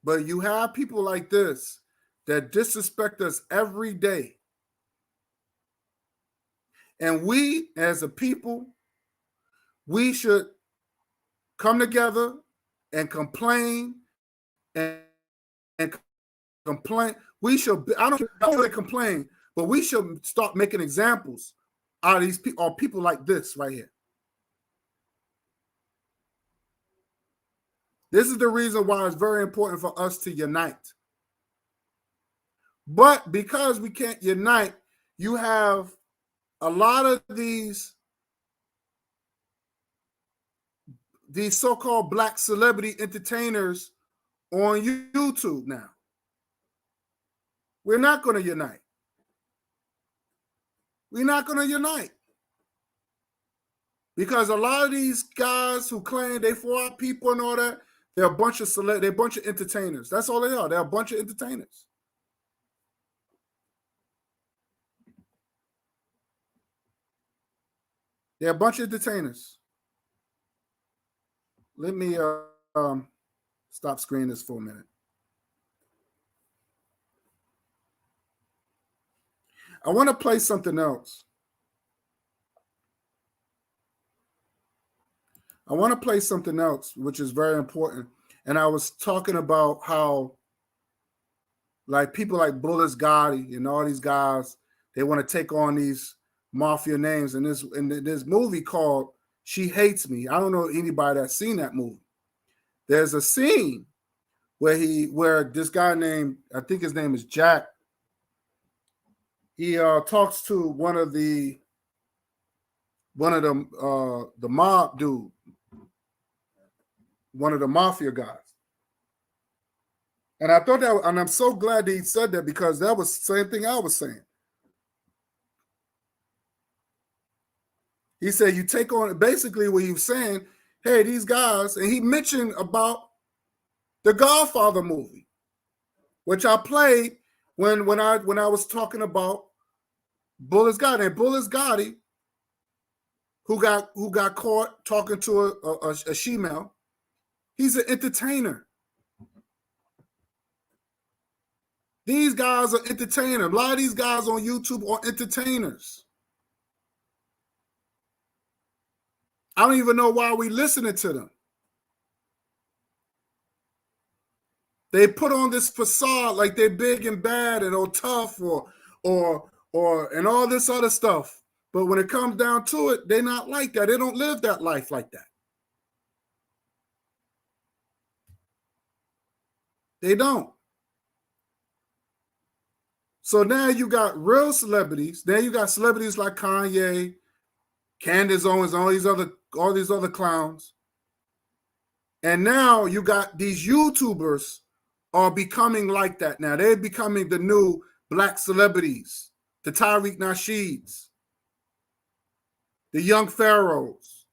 S3: But you have people like this that disrespect us every day. And we, as a people, we should come together and complain and complain. We should, I don't really complain, but we should start making examples out of these people, or people like this right here. This is the reason why it's very important for us to unite. But because we can't unite, you have a lot of these so-called black celebrity entertainers on YouTube now. We're not going to unite. We're not going to unite. Because a lot of these guys who claim they for our people and all that, they're a bunch of they're a bunch of entertainers. That's all they are. They're a bunch of entertainers. They're a bunch of entertainers. Let me stop screening this for a minute. I want to play something else. I want to play something else, which is very important. And I was talking about how, like, people like Bullis Gotti and all these guys, they want to take on these mafia names. And this movie called She Hates Me. I don't know anybody that's seen that movie. There's a scene where this guy named, I think his name is Jack, he talks to one of the mob dude, one of the mafia guys. And I thought that, and I'm so glad that he said that, because that was the same thing I was saying. He said, you take on, basically what he was saying, hey, these guys, and he mentioned about the Godfather movie, which I played when I was talking about Bullis Gotti. And Bullis Gotti, who got caught talking to a she-male, he's an entertainer. These guys are entertainers. A lot of these guys on YouTube are entertainers. I don't even know why we listening to them. They put on this facade like they're big and bad and or tough or and all this other stuff. But when it comes down to it, they're not like that. They don't live that life like that. They don't. So now you got real celebrities. Now you got celebrities like Kanye, Candace Owens, all these other clowns. And now you got these YouTubers are becoming like that now. They're becoming the new black celebrities, the Tariq Nasheeds, the young pharaohs.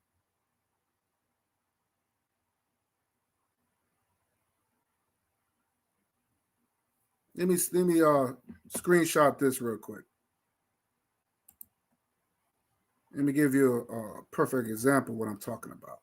S3: Let me screenshot this real quick. Let me give you a perfect example of what I'm talking about.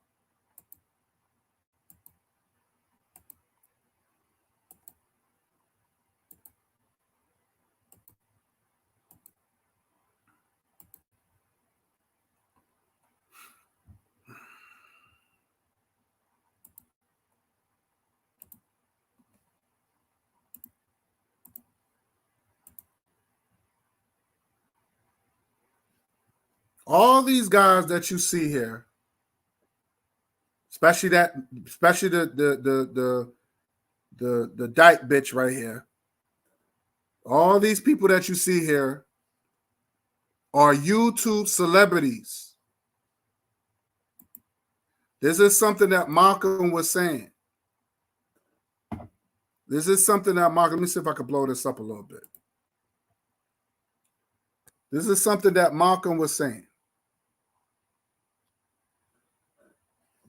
S3: All these guys that you see here, especially the the dyke bitch right here. All these people that you see here are YouTube celebrities. This is something that Malcolm was saying. This is something that Malcolm, let me see if I can blow this up a little bit. This is something that Malcolm was saying.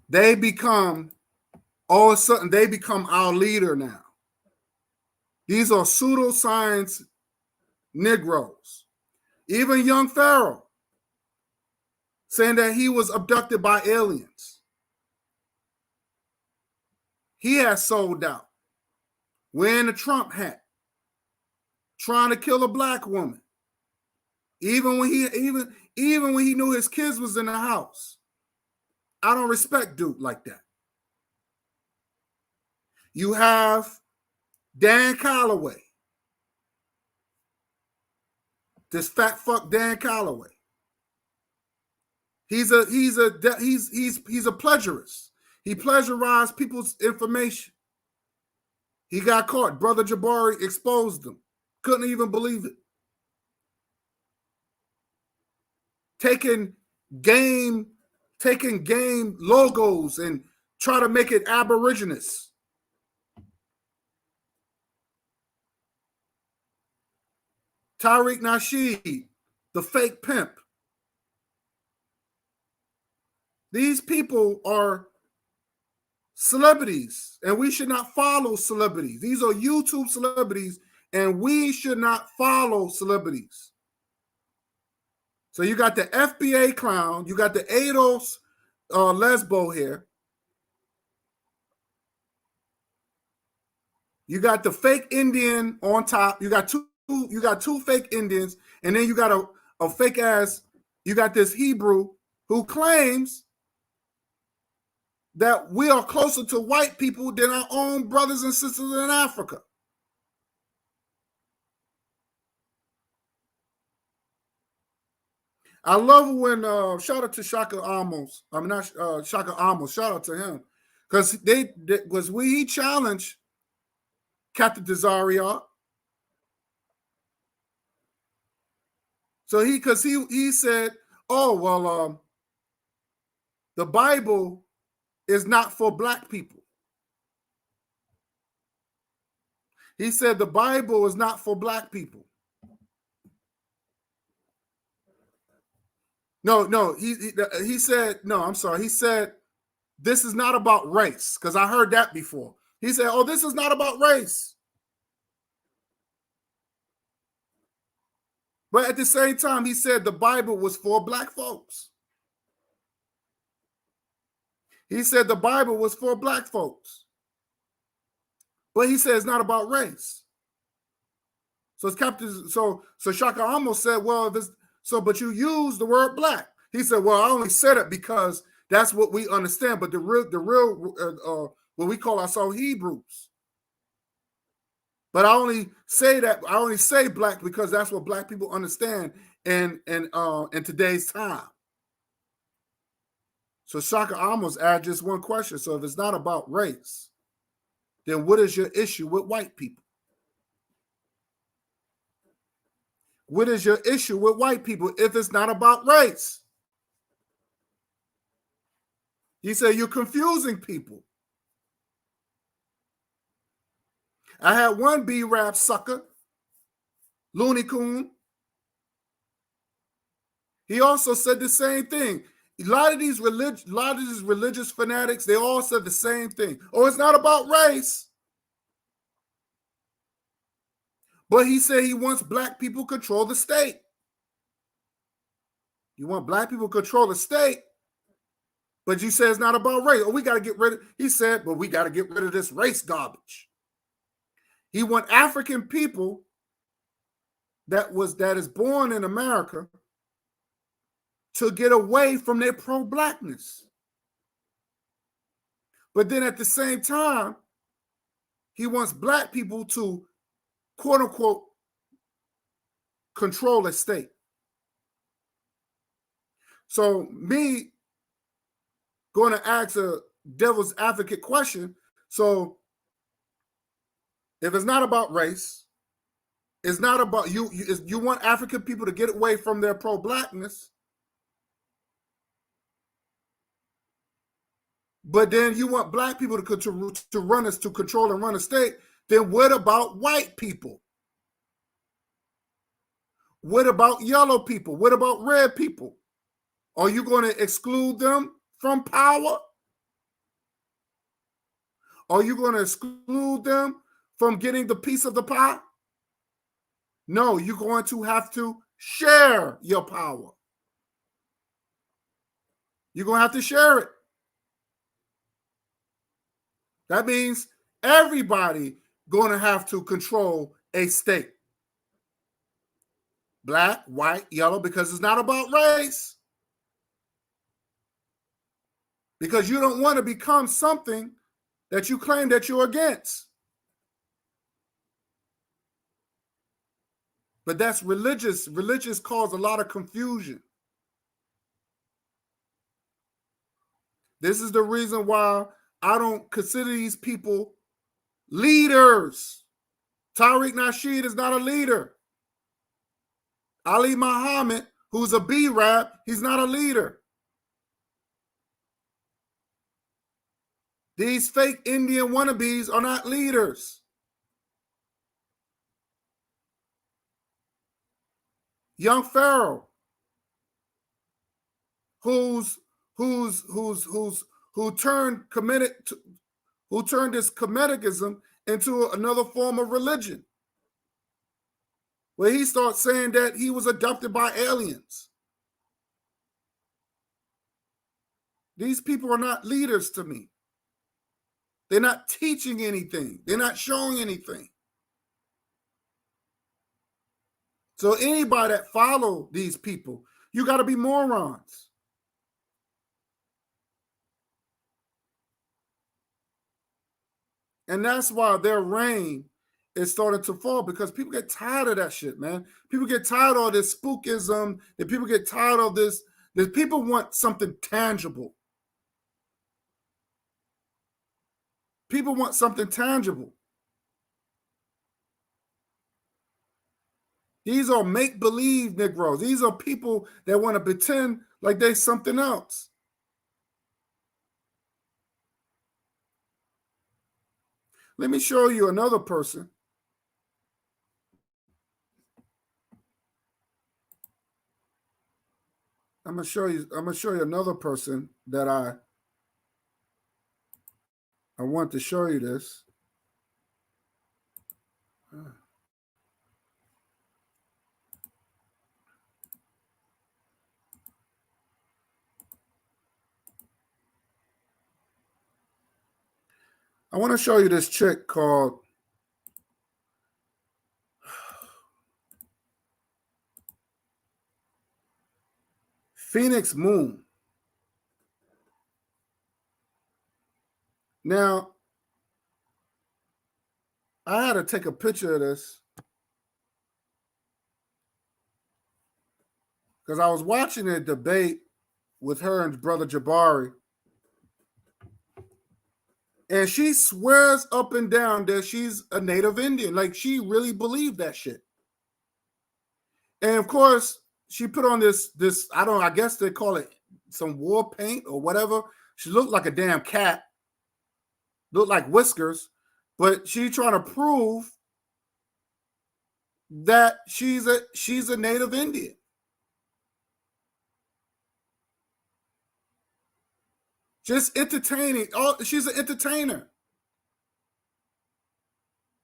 S3: They become, all of a sudden, they become our leader now. These are pseudoscience Negroes. Even young Pharaoh saying that he was abducted by aliens. He has sold out, wearing a Trump hat, trying to kill a black woman. Even when he knew his kids was in the house. I don't respect Duke like that. You have Dan Calloway. This fat fuck Dan Calloway. He's a pleasurist. He pleasurized people's information. He got caught. Brother Jabari exposed him. Couldn't even believe it. Taking game logos and try to make it aborigines. Tariq Nasheed, the fake pimp. These people are celebrities, and we should not follow celebrities. These are YouTube celebrities, and we should not follow celebrities. So you got the FBA clown, you got the ADOS lesbo here. You got the fake Indian on top. You got two fake Indians, and then you got a fake ass, you got this Hebrew who claims that we are closer to white people than our own brothers and sisters in Africa. I love when shout out to Shaka Amos. I'm not Shaka Amos. Shout out to him because he challenged Captain Desariat. So he said, "Oh well, the Bible is not for black people." He said the Bible is not for black people. No, he said, no, I'm sorry. He said, this is not about race, because I heard that before. He said, oh, this is not about race. But at the same time, he said the Bible was for black folks. He said the Bible was for black folks. But he said it's not about race. So it's Captain, so Shaka almost said, well, but you use the word black. He said, well, I only said it because that's what we understand. But the real what we call ourselves Hebrews. But I only say black because that's what black people understand in today's time. So Shaka almost asked just one question. So if it's not about race, then what is your issue with white people? What is your issue with white people if it's not about race? He said, you're confusing people. I had one B-rap sucker, Looney Coon. He also said the same thing. A lot of these religious fanatics, they all said the same thing. Oh, it's not about race. But he said he wants black people to control the state. You want black people to control the state, but you say it's not about race. Oh, we got to get rid of, he said, but we got to get rid of this race garbage. He want African people that is born in America to get away from their pro-blackness. But then at the same time, he wants black people to, quote unquote, control a state. So me going to ask a devil's advocate question. So if it's not about race, it's not about you. You want African people to get away from their pro-blackness, but then you want black people to control and run a state. Then what about white people? What about yellow people? What about red people? Are you going to exclude them from power? Are you going to exclude them from getting the piece of the pie? No, you're going to have to share your power. You're going to have to share it. That means everybody going to have to control a state. Black, white, yellow, because it's not about race. Because you don't want to become something that you claim that you're against. But that's religious. Religious cause a lot of confusion. This is the reason why I don't consider these people leaders. Tariq Nasheed is not a leader. Ali Muhammad, who's a B-Rap, he's not a leader. These fake Indian wannabes are not leaders. Young Pharaoh, who turned this Kemeticism into another form of religion, where he starts saying that he was adopted by aliens. These people are not leaders to me. They're not teaching anything. They're not showing anything. So anybody that follow these people, you got to be morons. And that's why their reign is starting to fall, because people get tired of that shit, man. People get tired of this spookism. And people get tired of this. That people want something tangible. People want something tangible. These are make-believe Negroes. These are people that want to pretend like they're something else. Let me show you another person. I'm gonna show you another person that I want to show you this. I want to show you this chick called Phoenix Moon. Now, I had to take a picture of this because I was watching a debate with her and brother Jabari. And she swears up and down that she's a native Indian. Like, she really believed that shit. And of course, she put on this, I guess they call it some war paint or whatever. She looked like a damn cat. Looked like whiskers. But she trying to prove that she's a native Indian. Just entertaining. Oh, she's an entertainer.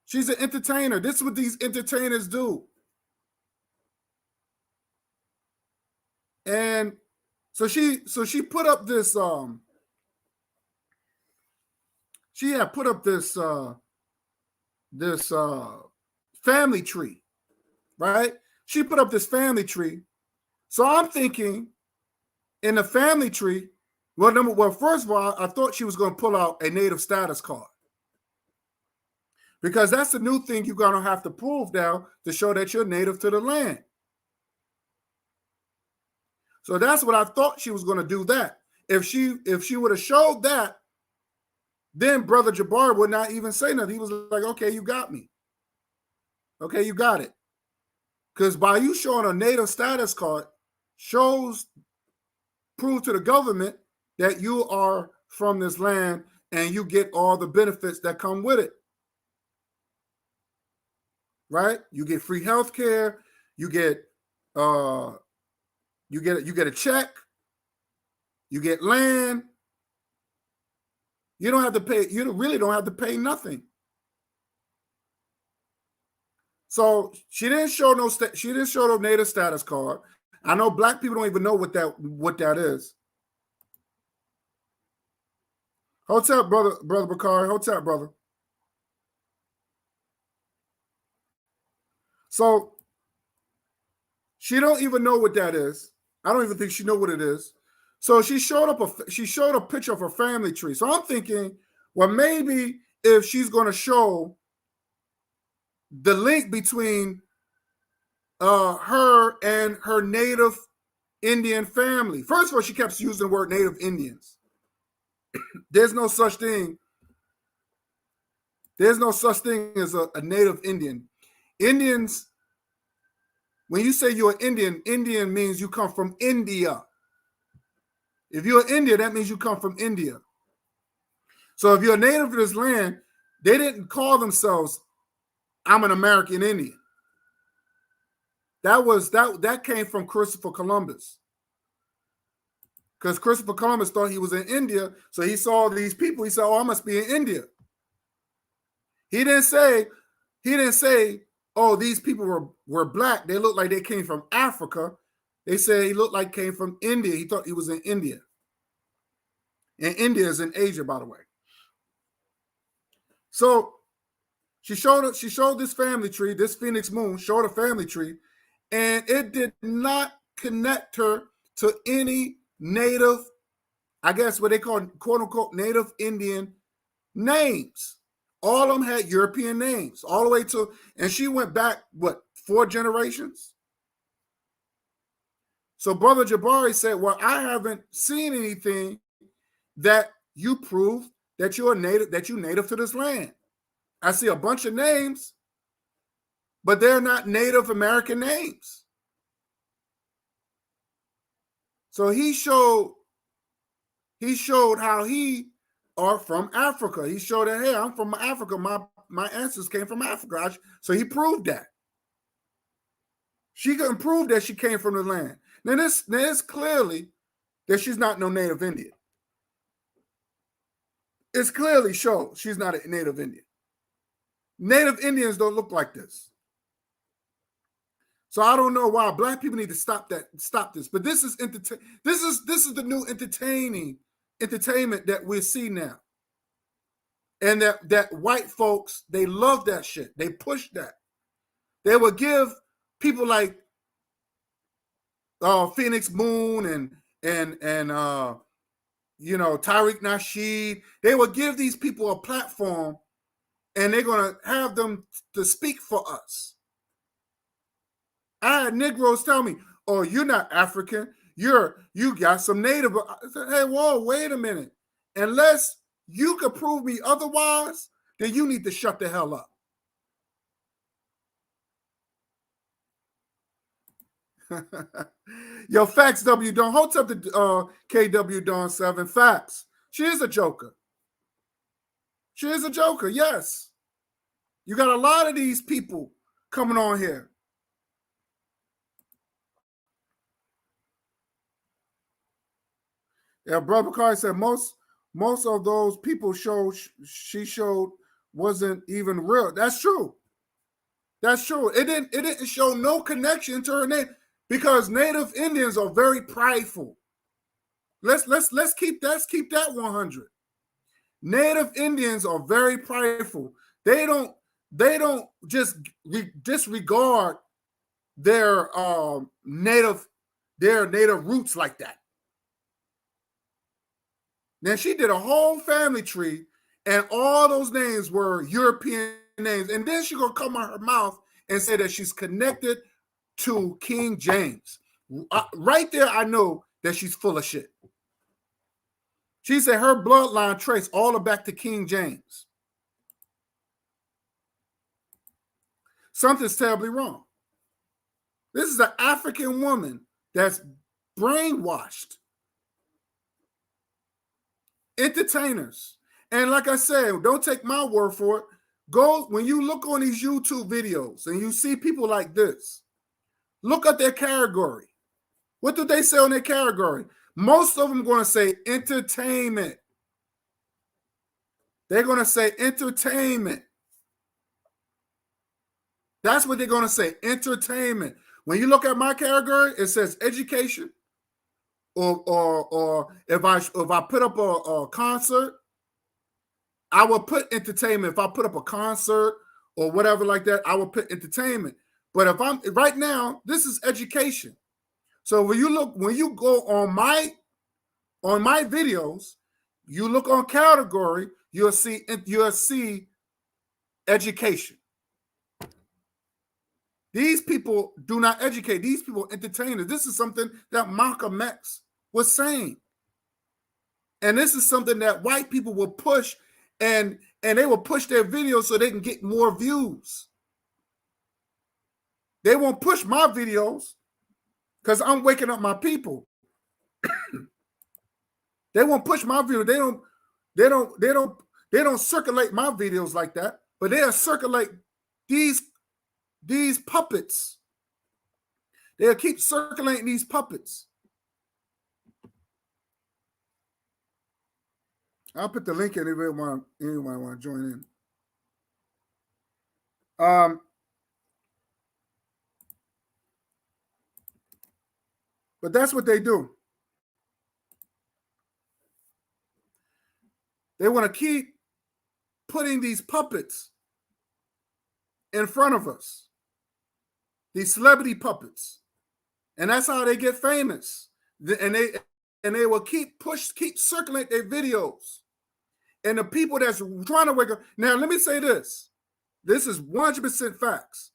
S3: She's an entertainer. This is what these entertainers do. And so she put up this she had put up this family tree, right? She put up this family tree. So I'm thinking in the family tree, well, first of all, I thought she was going to pull out a native status card. Because that's the new thing you're going to have to prove now to show that you're native to the land. So that's what I thought she was going to do that. If she would have showed that, then Brother Jabbar would not even say nothing. He was like, okay, you got me. Okay, you got it. Because by you showing a native status card prove to the government that you are from this land and you get all the benefits that come with it. Right? You get free health care, you get a check, you get land. You don't have to pay, you really don't have to pay nothing. So she didn't show no native status card. I know black people don't even know what that is. Hold up, brother Bakari. Hold up, brother. So she don't even know what that is. I don't even think she know what it is. So she showed a picture of her family tree. So I'm thinking, well, maybe if she's going to show the link between her and her native Indian family. First of all, she kept using the word Native Indians. There's no such thing. There's no such thing as a Native Indian. Indians, when you say you're an Indian, Indian means you come from India. If you're India, that means you come from India. So if you're a native of this land, they didn't call themselves, I'm an American Indian. That came from Christopher Columbus. Because Christopher Columbus thought he was in India, so he saw these people. He said, "Oh, I must be in India." He didn't say, "Oh, these people were black. They looked like they came from Africa." They said he looked like came from India. He thought he was in India. And India is in Asia, by the way. So she showed this family tree, this Phoenix moon, showed a family tree, and it did not connect her to any native, I guess what they call quote unquote native Indian names. All of them had European names, all the way to, and she went back, 4 generations? So Brother Jabari said, well, I haven't seen anything that you prove that you're native to this land. I see a bunch of names, but they're not Native American names. So he showed how he are from Africa. He showed that, hey, I'm from Africa. My ancestors came from Africa. So he proved that. She couldn't prove that she came from the land. Now it's clearly that she's not no Native Indian. It's clearly shows she's not a Native Indian. Native Indians don't look like this. So I don't know why black people need to stop this. But this is the new entertainment that we see now. And that white folks, they love that shit. They push that. They would give people like Phoenix Moon and Tariq Nasheed. They would give these people a platform, and they're gonna have them to speak for us. I had Negroes tell me, "Oh, you're not African. You got some native." I said, "Hey, whoa, wait a minute. Unless you could prove me otherwise, then you need to shut the hell up." Yo, facts, W Dawn. Hold up the KW Dawn 7. Facts. She is a joker. She is a joker, yes. You got a lot of these people coming on here. Yeah, Brother Carr said most of those people she showed wasn't even real. That's true. That's true. It didn't show no connection to her name because Native Indians are very prideful. Let's keep that 100. Native Indians are very prideful. They don't just disregard their native roots like that. Now she did a whole family tree, and all those names were European names, and then she gonna come out her mouth and say that she's connected to King James. Right there, I know that she's full of shit. She said her bloodline traced all the way back to King James. something's terribly wrong. This is an African woman that's brainwashed. Entertainers. And like I said, don't take my word for it. Go, when you look on these YouTube videos and you see people like this, look at their category. What do they say on their category? Most of them going to say entertainment. They're going to say entertainment. That's what they're going to say, entertainment. When you look at my category, it says education. Or if I put up a concert, I will put entertainment. If I put up a concert or whatever like that, I will put entertainment. But if I'm right now, this is education. So when you go on my videos, you look on category, you'll see education. These people do not educate. These people are entertainers. This is something that Malcolm X was saying. And this is something that white people will push, and they will push their videos so they can get more views. They won't push my videos because I'm waking up my people. They won't push my video. They don't circulate my videos like that, but they'll circulate these puppets. They'll keep circulating these puppets. I'll put the link in if anyone want to join in. But that's what they do. They want to keep putting these puppets in front of us, these celebrity puppets, and that's how they get famous. And they will keep circulate their videos. And the people that's trying to wake up. Now, let me say this. This is 100% facts.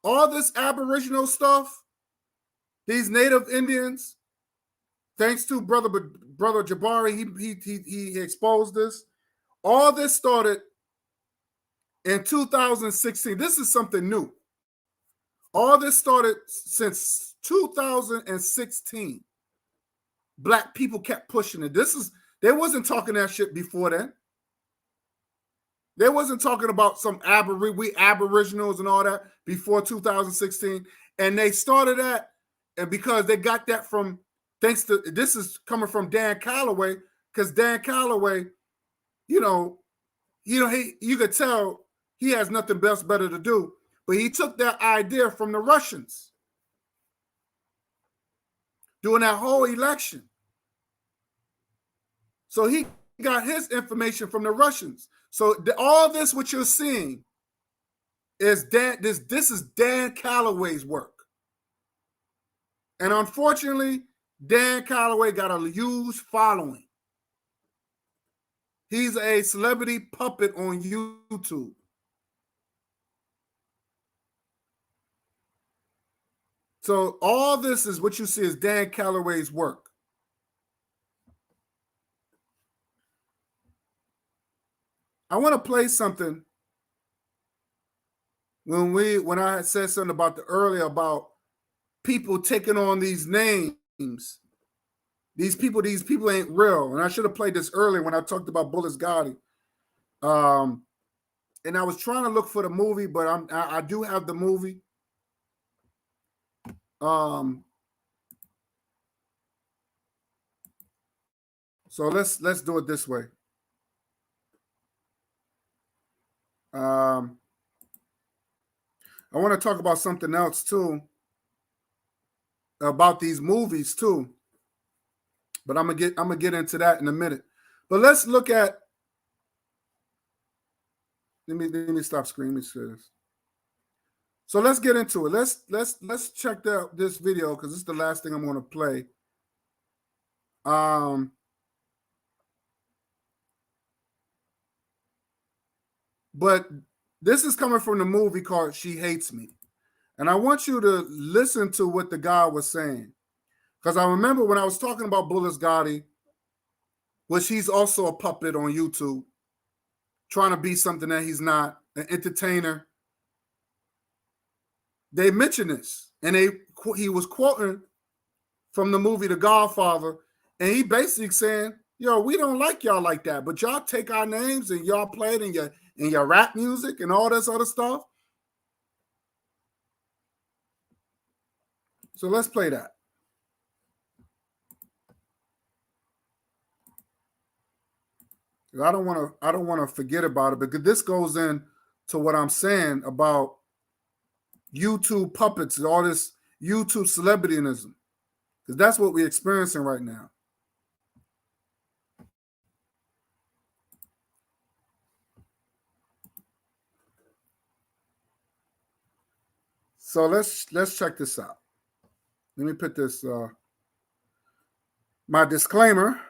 S3: All this Aboriginal stuff, these Native Indians, thanks to brother Jabari, he exposed this. All this started in 2016. This is something new. All this started since 2016. Black people kept pushing it. They wasn't talking that shit before then. They wasn't talking about some we Aboriginals and all that before 2016. And they started that, and because they got that from, thanks to, this is coming from Dan Calloway, because Dan Calloway, you could tell he has nothing better to do. But he took that idea from the Russians during that whole election. So he got his information from the Russians. So all this, what you're seeing, is this is Dan Calloway's work. And unfortunately, Dan Calloway got a huge following. He's a celebrity puppet on YouTube. So all this is what you see is Dan Calloway's work. I want to play something when I had said something about earlier about people taking on these names. These people ain't real. And I should have played this earlier when I talked about Bullis Gotti. And I was trying to look for the movie, but I do have the movie. So let's do it this way. I want to talk about something else too, about these movies too. But I'm gonna get into that in a minute. But let's look at. Let me stop screaming. So let's get into it. Let's check out this video because this is the last thing I'm going to play. But this is coming from the movie called She Hates Me. And I want you to listen to what the guy was saying. Because I remember when I was talking about Bullis Gotti, which he's also a puppet on YouTube, trying to be something that he's not, an entertainer. they mentioned this, and he was quoting from the movie The Godfather, and he basically saying, "Yo, we don't like y'all like that, but y'all take our names and y'all play it in your rap music and all this other stuff." So let's play that. I don't want to forget about it, because this goes in to what I'm saying about YouTube puppets and all this YouTube celebrityism, because that's what we're experiencing right now. So let's check this out. Let me put this my disclaimer.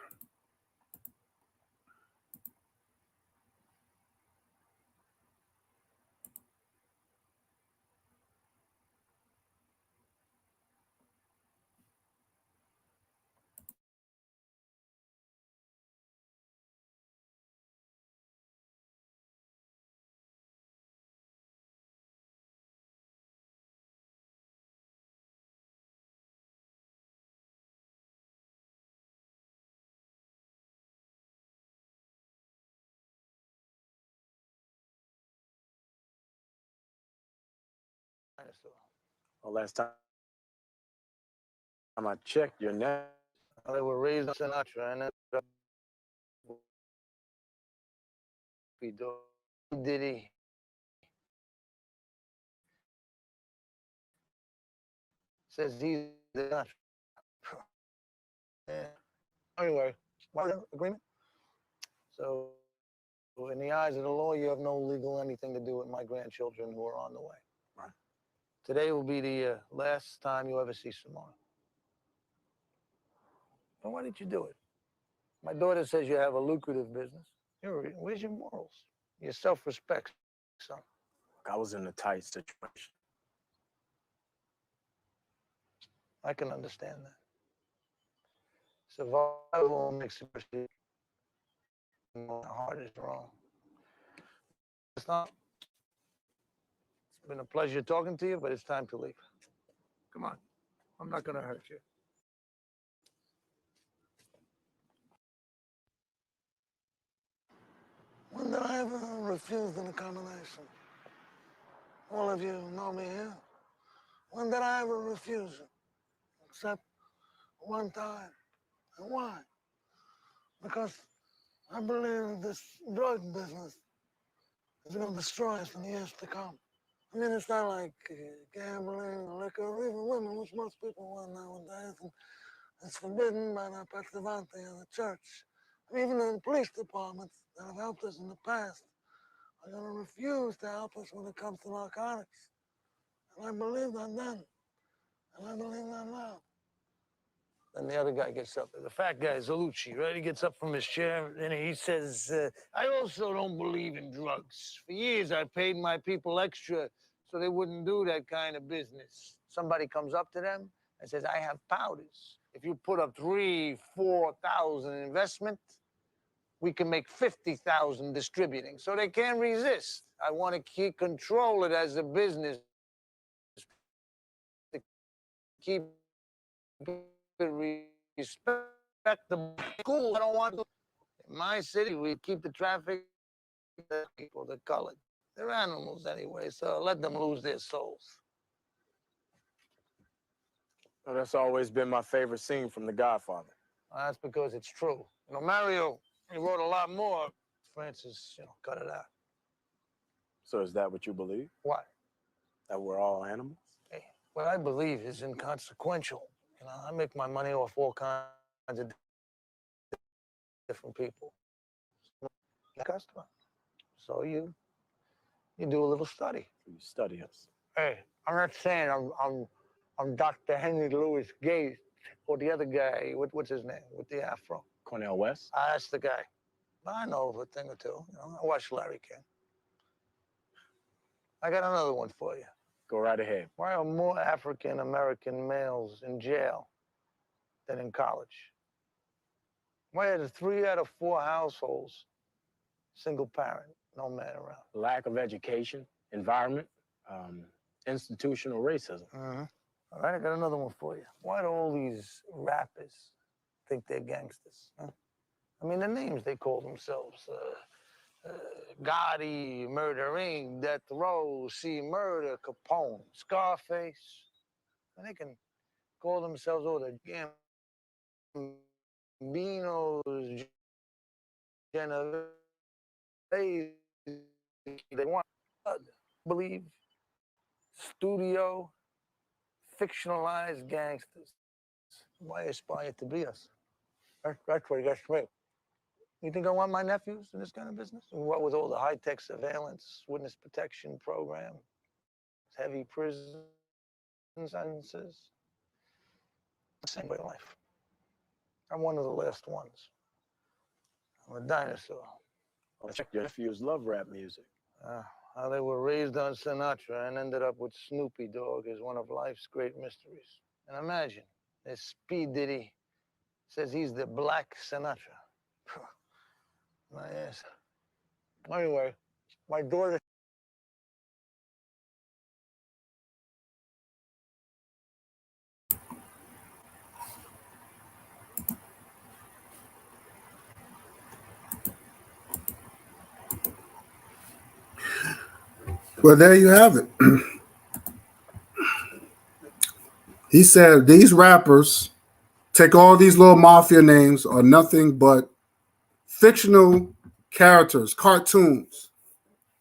S11: Well, last time I checked, your net. They were raised on Sinatra, and that's we do. Did he? Says he's the yeah. Anyway, agreement. So, in the eyes of the law, you have no legal anything to do with my grandchildren who are on the way. Right. Today will be the last time you ever see Simona. Well, why did you do it? My daughter says you have a lucrative business. Where's your morals? Your self-respect, son. Look, I was in a tight situation. I can understand that. Survival makes it proceed. My heart is wrong. It's not. It's been a pleasure talking to you, but it's time to leave. Come on. I'm not going to hurt you. When did I ever refuse an accommodation? All of you know me here. When did I ever refuse it? Except one time. And why? Because I believe this drug business is going to destroy us in the years to come. I mean, it's not like gambling, liquor, or even women, which most people want nowadays. And it's forbidden by the Petrovante of the church. Even the police departments that have helped us in the past are going to refuse to help us when it comes to narcotics. And I believe that then. And I believe that now. Then the other guy gets up. The fat guy, Zalucci, right? He gets up from his chair and he says, I also don't believe in drugs. For years, I paid my people extra so they wouldn't do that kind of business. Somebody comes up to them and says, I have powders. If you put up 3,000, 4,000 investment, we can make 50,000 distributing. So they can't resist. I want to control it as a business. To keep it respectable. Cool. I don't want to. In my city, we keep the traffic. The people, the colored, they're animals anyway. So let them lose their souls.
S12: Well, that's always been my favorite scene from The Godfather.
S11: That's because it's true. You know, Mario, he wrote a lot more. Francis, cut it out.
S12: So is that what you believe?
S11: What?
S12: That we're all animals?
S11: Hey, what I believe is inconsequential. I make my money off all kinds of different people. Customer. So you do a little study.
S12: You study us.
S11: Hey, I'm not saying I'm Dr. Henry Louis Gates or the other guy. What's his name with the afro?
S12: Cornel West?
S11: That's the guy. But I know a thing or two. I watched Larry King. I got another one for you.
S12: Go right ahead.
S11: Why are more African American males in jail than in college? Why are 3 out of 4 households single parent, no man around?
S12: Lack of education, environment, institutional racism.
S11: All right, I got another one for you. Why do all these rappers think they're gangsters? Huh? I mean, the names they call themselves. Gotti, Murder Inc., Death Row, C. Murder, Capone, Scarface. And they can call themselves all the Gambinos, Genovese, they want. Believe studio fictionalized gangsters. Why aspire to be us? That's what he gets me. You think I want my nephews in this kind of business? What with all the high-tech surveillance, witness protection program, heavy prison sentences? The same way of life. I'm one of the last ones. I'm a dinosaur.
S12: Your nephews love rap music.
S11: How they were raised on Sinatra and ended up with Snoopy Dogg is one of life's great mysteries. And imagine, this Speed Diddy says he's the Black Sinatra. My ass. Anyway, my daughter.
S3: Well, there you have it. He said these rappers take all these little mafia names are nothing but fictional characters, cartoons.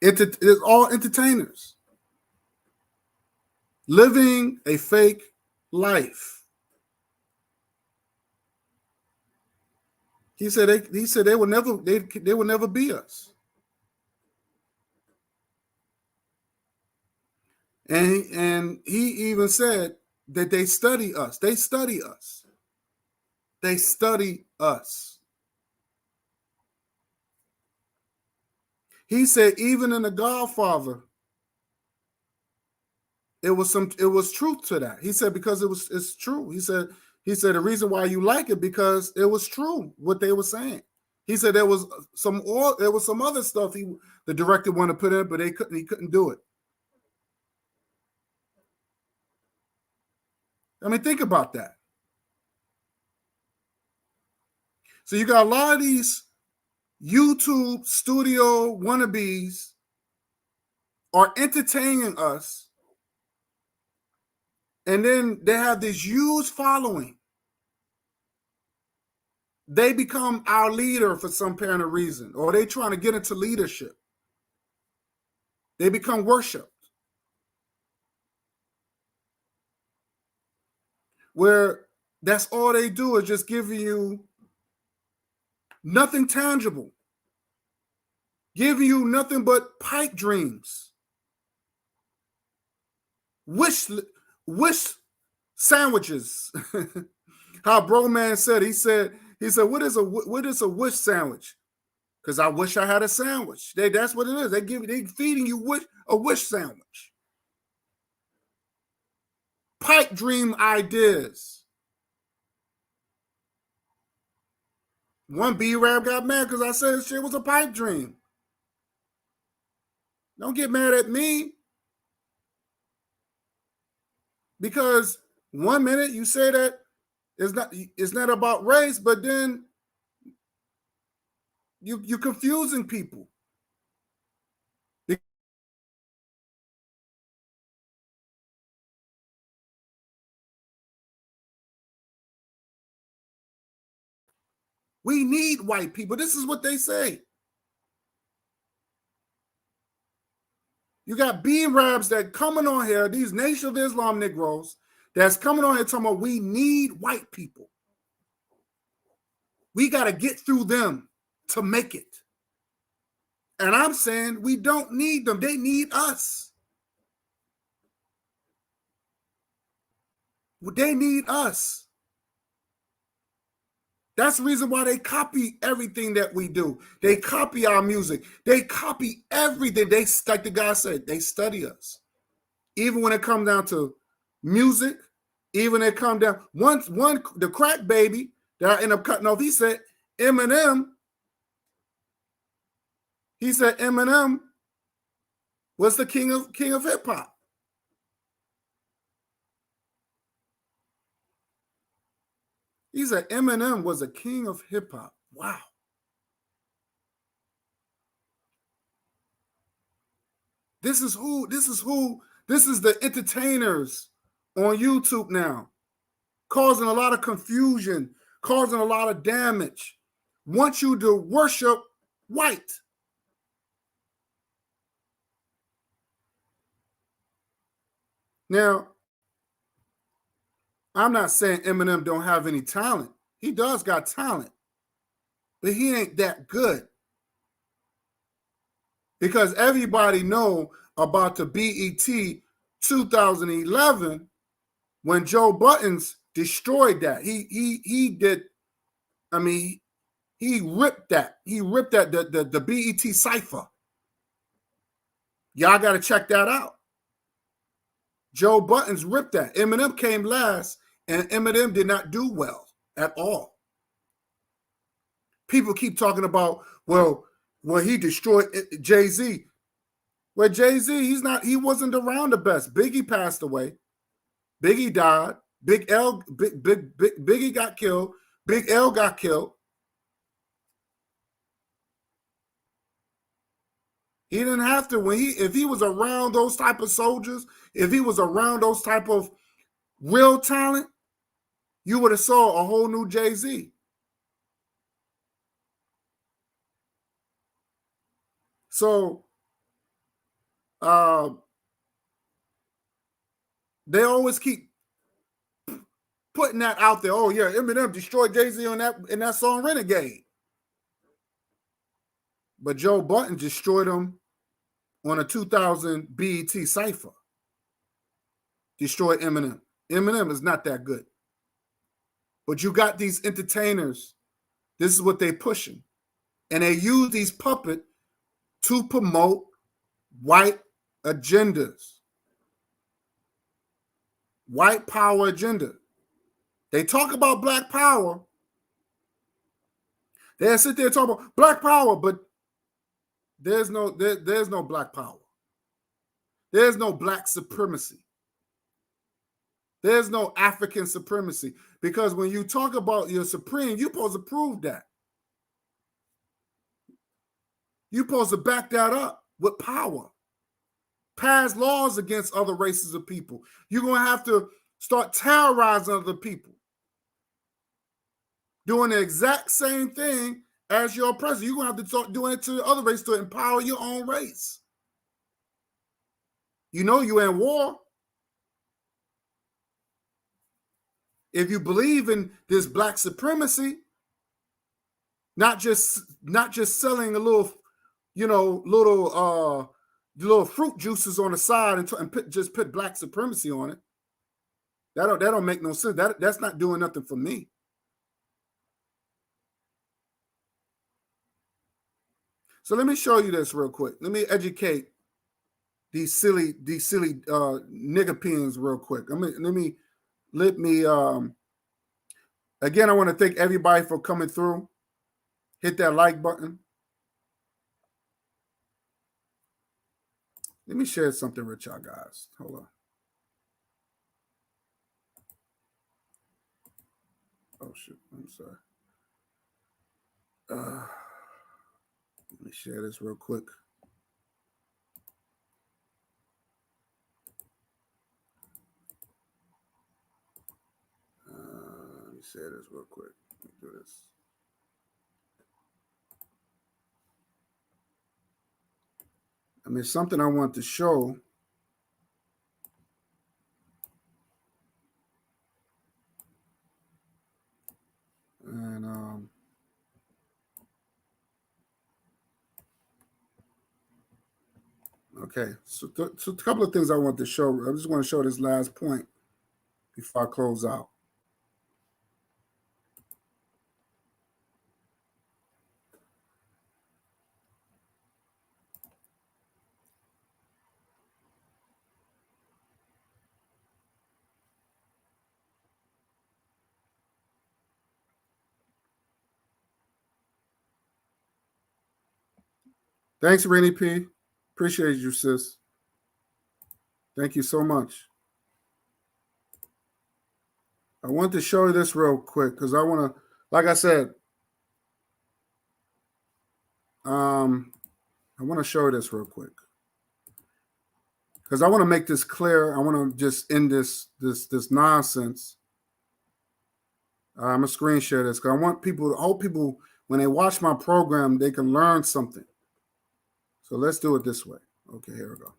S3: It's all entertainers living a fake life. He said they will never be us. And he even said that they study us. They study us. They study us. He said even in The Godfather, it was truth to that. He said because it's true. He said the reason why you like it because it was true what they were saying. He said there was some other stuff the director wanted to put in, but he couldn't do it. I mean, think about that. So you got a lot of these YouTube studio wannabes are entertaining us, and then they have this huge following. They become our leader for some apparent reason, or they trying to get into leadership. They become worshipped. Where that's all they do is just giving you nothing tangible, giving you nothing but pipe dreams, wish sandwiches. How Bro Man said, he said, what is a wish sandwich? Because I wish I had a sandwich. That's what it is. They feeding you a wish sandwich. Pipe dream ideas. One B-Rap got mad because I said shit was a pipe dream. Don't get mad at me. Because 1 minute you say that it's not about race, but then you're confusing people. We need white people. This is what they say. You got B-Rabs that coming on here, these Nation of Islam Negroes, that's coming on here talking about we need white people. We got to get through them to make it. And I'm saying we don't need them. They need us. They need us. That's the reason why they copy everything that we do. They copy our music. They copy everything. They, like the guy said, they study us. Even when it comes down to music, even when it comes down, the crack baby that I end up cutting off, he said Eminem was the king of hip hop. He said Eminem was a king of hip hop. Wow. This is the entertainers on YouTube now, causing a lot of confusion, causing a lot of damage. Want you to worship white. Now, I'm not saying Eminem don't have any talent. He does got talent, but he ain't that good. Because everybody know about the BET 2011 when Joe Buttons destroyed that. He did. I mean, he ripped that. He ripped that the BET cipher. Y'all got to check that out. Joe Buttons ripped that. Eminem came last, and Eminem did not do well at all. People keep talking about, well, he destroyed Jay-Z. Well, Jay-Z, he wasn't around the best. Biggie passed away. Biggie died. Biggie got killed. Big L got killed. He didn't have to. If he was around those type of soldiers, if he was around those type of real talent, you would have saw a whole new Jay-Z. So they always keep putting that out there. Oh yeah, Eminem destroyed Jay-Z in that song Renegade. But Joe Budden destroyed him on a 2000 BET cipher. Destroyed Eminem. Eminem is not that good. But you got these entertainers. This is what they're pushing. And they use these puppets to promote white agendas. White power agenda. They talk about black power. They sit there talking about black power, but there's no black power. There's no black supremacy. There's no African supremacy. Because when you talk about your supreme, you're supposed to prove that. You're supposed to back that up with power. Pass laws against other races of people. You're going to have to start terrorizing other people. Doing the exact same thing as your president. You're going to have to start doing it to the other race to empower your own race. You know you're in war. If you believe in this black supremacy, not just selling a little, little fruit juices on the side and just put black supremacy on it. That don't make no sense. That's not doing nothing for me. So let me show you this real quick. Let me educate these silly Negropeans real quick. Let me again, I want to thank everybody for coming through. Hit that like button. Let me share something with y'all guys. Hold on. Oh shoot, I'm sorry. Let me share this real quick. Let me share this real quick. Let me do this. I mean, something I want to show. And okay, so a couple of things I want to show. I just want to show this last point before I close out. Thanks, Rennie P. Appreciate you, sis. Thank you so much. I want to show you this real quick because I want to, like I said, I want to show you this real quick because I want to make this clear. I want to just end this nonsense. I'm gonna screen share this because I want people, I hope people, when they watch my program, they can learn something. So let's do it this way. Okay, here we go.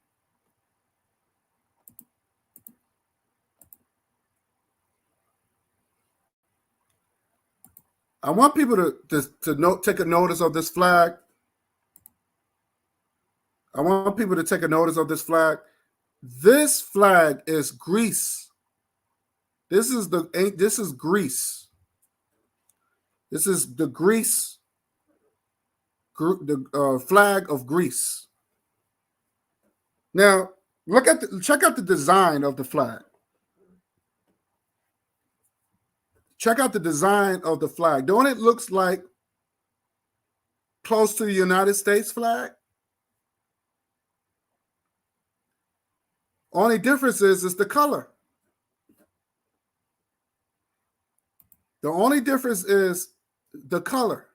S3: I want people to take a notice of this flag. I want people to take a notice of this flag. This flag is Greece. This is Greece. This is the Greece, the flag of Greece. Now, check out the design of the flag. Check out the design of the flag. Don't it looks like close to the United States flag? Only difference is the color. The only difference is the color.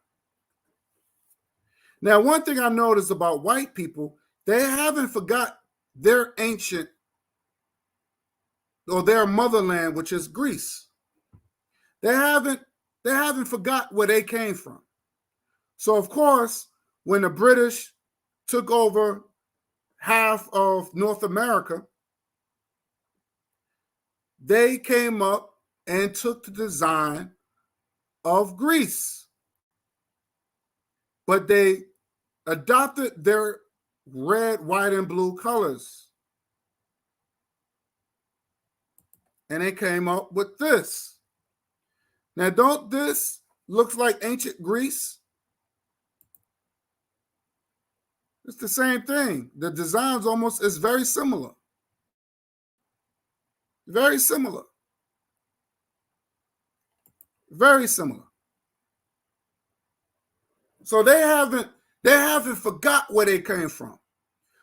S3: Now, one thing I noticed about white people, they haven't forgot their ancient or their motherland, which is Greece. They haven't forgot where they came from. So, of course, when the British took over half of North America, they came up and took the design of Greece. But they adopted their red, white, and blue colors. And they came up with this. Now, don't this look like ancient Greece? It's the same thing. The design's is very similar. Very similar. Very similar. So they haven't forgot where they came from.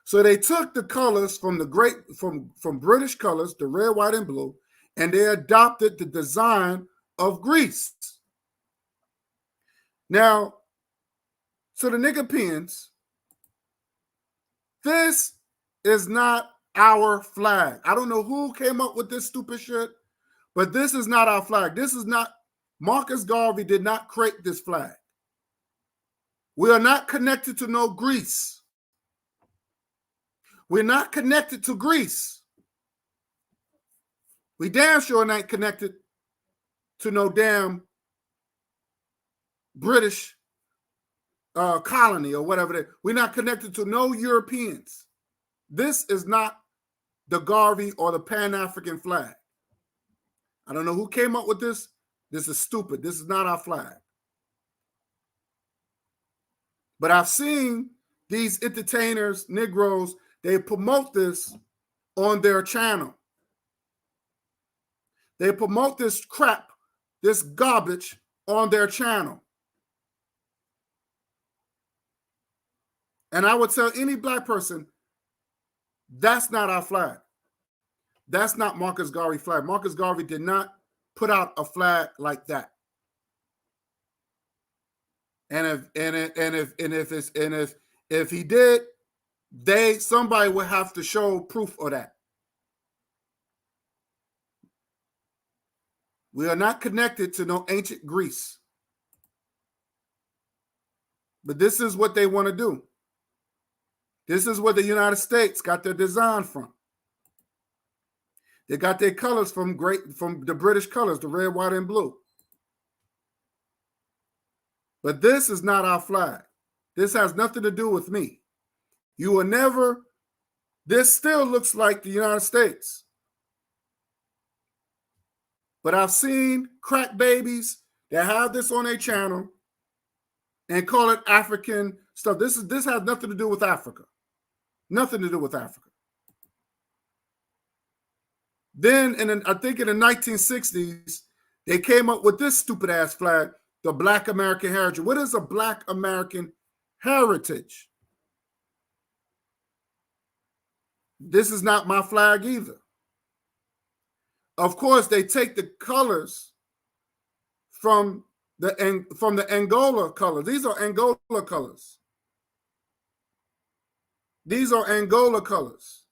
S3: So they took the colors from from British colors, the red, white, and blue, and they adopted the design of Greece. Now, so the Negropeans, this is not our flag. I don't know who came up with this stupid shit, but this is not our flag. This is not, Marcus Garvey did not create this flag. We are not connected to no Greece. We're not connected to Greece. We damn sure ain't connected to no damn British colony or whatever. We're not connected to no Europeans. This is not the Garvey or the Pan-African flag. I don't know who came up with this. This is stupid. This is not our flag. But I've seen these entertainers, Negroes, they promote this on their channel. They promote this crap, this garbage on their channel. And I would tell any black person, that's not our flag. That's not Marcus Garvey's flag. Marcus Garvey did not put out a flag like that. And if he did, somebody would have to show proof of that. We are not connected to no ancient Greece. But this is what they want to do. This is where the United States got their design from. They got their colors from the British colors, the red, white, and blue. But this is not our flag. This has nothing to do with me. You will never, this still looks like the United States. But I've seen crack babies that have this on their channel and call it African stuff. This has nothing to do with Africa. Nothing to do with Africa. Then, I think in the 1960s, they came up with this stupid ass flag, the Black American Heritage. What is a Black American Heritage? This is not my flag either. of course, they take the colors from the Angola colors. These are Angola colors. These are Angola colors.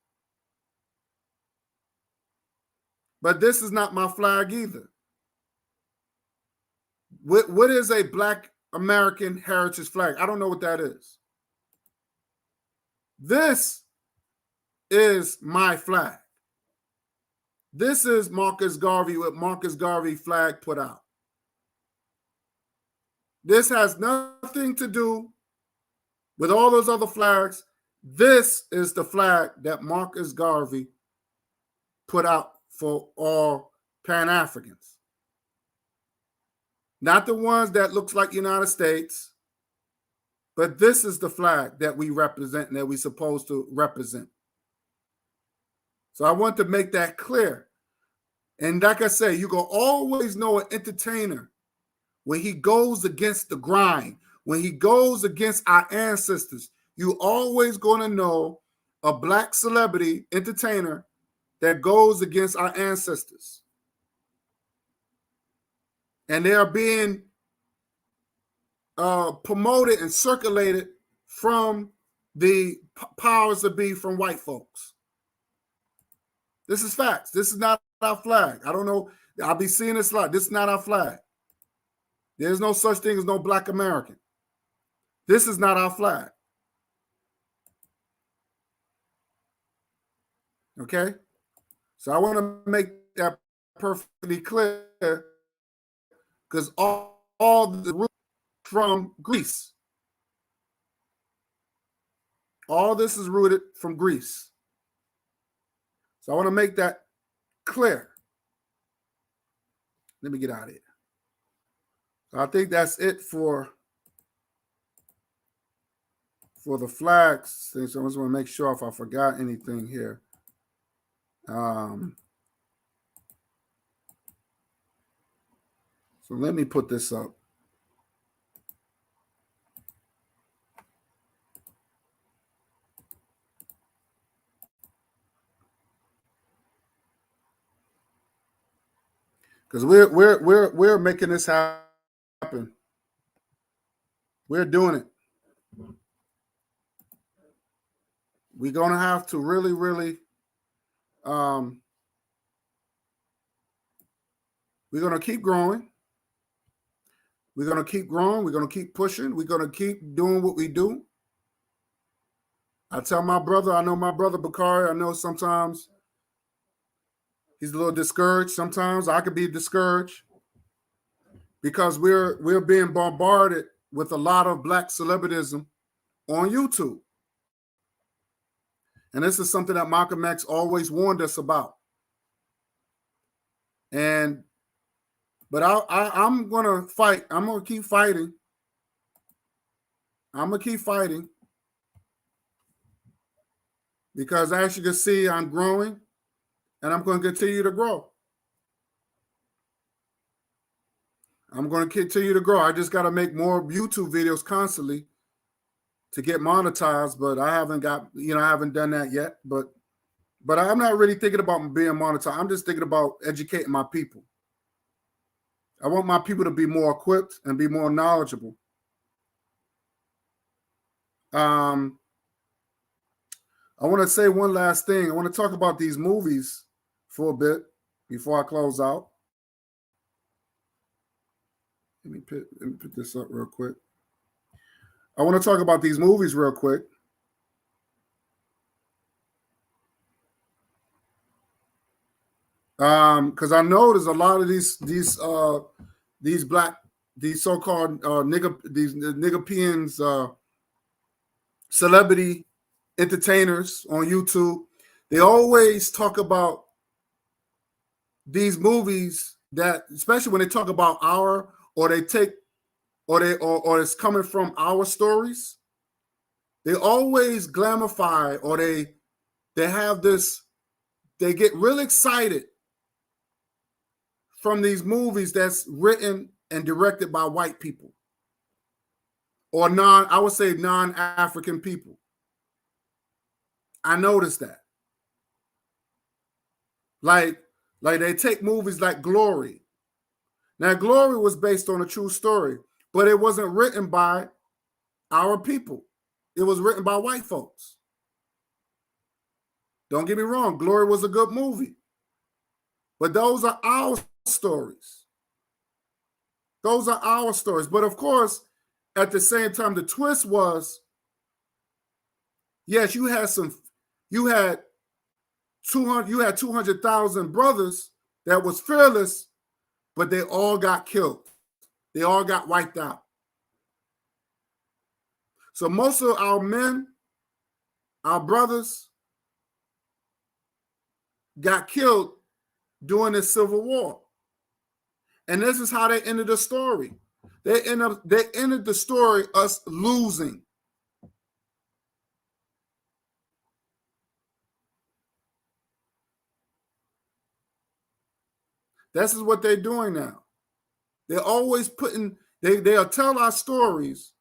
S3: But this is not my flag either. What is a Black American heritage flag? I don't know what that is. This is my flag. This is Marcus Garvey, what Marcus Garvey flag put out. This has nothing to do with all those other flags. This is the flag that Marcus Garvey put out for all Pan-Africans. Not the ones that looks like United States, but this is the flag that we represent and that we're supposed to represent. So I want to make that clear. And like I say, you can always know an entertainer when he goes against the grind, when he goes against our ancestors. You always going to know a Black celebrity entertainer that goes against our ancestors. And they are being promoted and circulated from the powers that be, from white folks. This is facts. This is not our flag. I don't know. I'll be seeing this a lot. This is not our flag. There's no such thing as no Black American. This is not our flag. Okay? So I want to make that perfectly clear, because all the roots from Greece. All this is rooted from Greece. So I want to make that clear. Let me get out of here. So I think that's it for the flags. So I just want to make sure if I forgot anything here. So let me put this up. Because we're making this happen. We're doing it. We're gonna have to really, we're gonna keep growing. We're gonna keep growing. We're gonna keep pushing. We're gonna keep doing what we do. I tell my brother, I know my brother Bakari, I know sometimes he's a little discouraged. Sometimes I could be discouraged because we're being bombarded with a lot of Black celebritism on YouTube. And this is something that Malcolm X always warned us about. But I'm gonna fight. I'm gonna keep fighting. I'm gonna keep fighting because, as you can see, I'm growing, and I'm going to continue to grow. I'm going to continue to grow. I just got to make more YouTube videos constantly to get monetized, but I haven't done that yet. But I'm not really thinking about being monetized. I'm just thinking about educating my people. I want my people to be more equipped and be more knowledgeable. I want to say one last thing. I want to talk about these movies for a bit before I close out. Let me put this up real quick. I want to talk about these movies real quick. Because I know there's a lot of these so-called Negropeans, celebrity entertainers on YouTube. They always talk about these movies that, especially when they talk about or it's coming from our stories, they always glamify, or they have this, they get really excited from these movies that's written and directed by white people or non-African people. I noticed that. Like, Like they take movies like Glory. Now, Glory was based on a true story, but it wasn't written by our people. It was written by white folks. Don't get me wrong, Glory was a good movie. But those are our stories. Those are our stories. But of course, at the same time, the twist was, yes, you had 200,000 brothers that was fearless, but they all got killed. They all got wiped out. So most of our men, our brothers, got killed during the Civil War. And this is how they ended the story. They ended the story us losing. This is what they're doing now. They're always they'll tell our stories,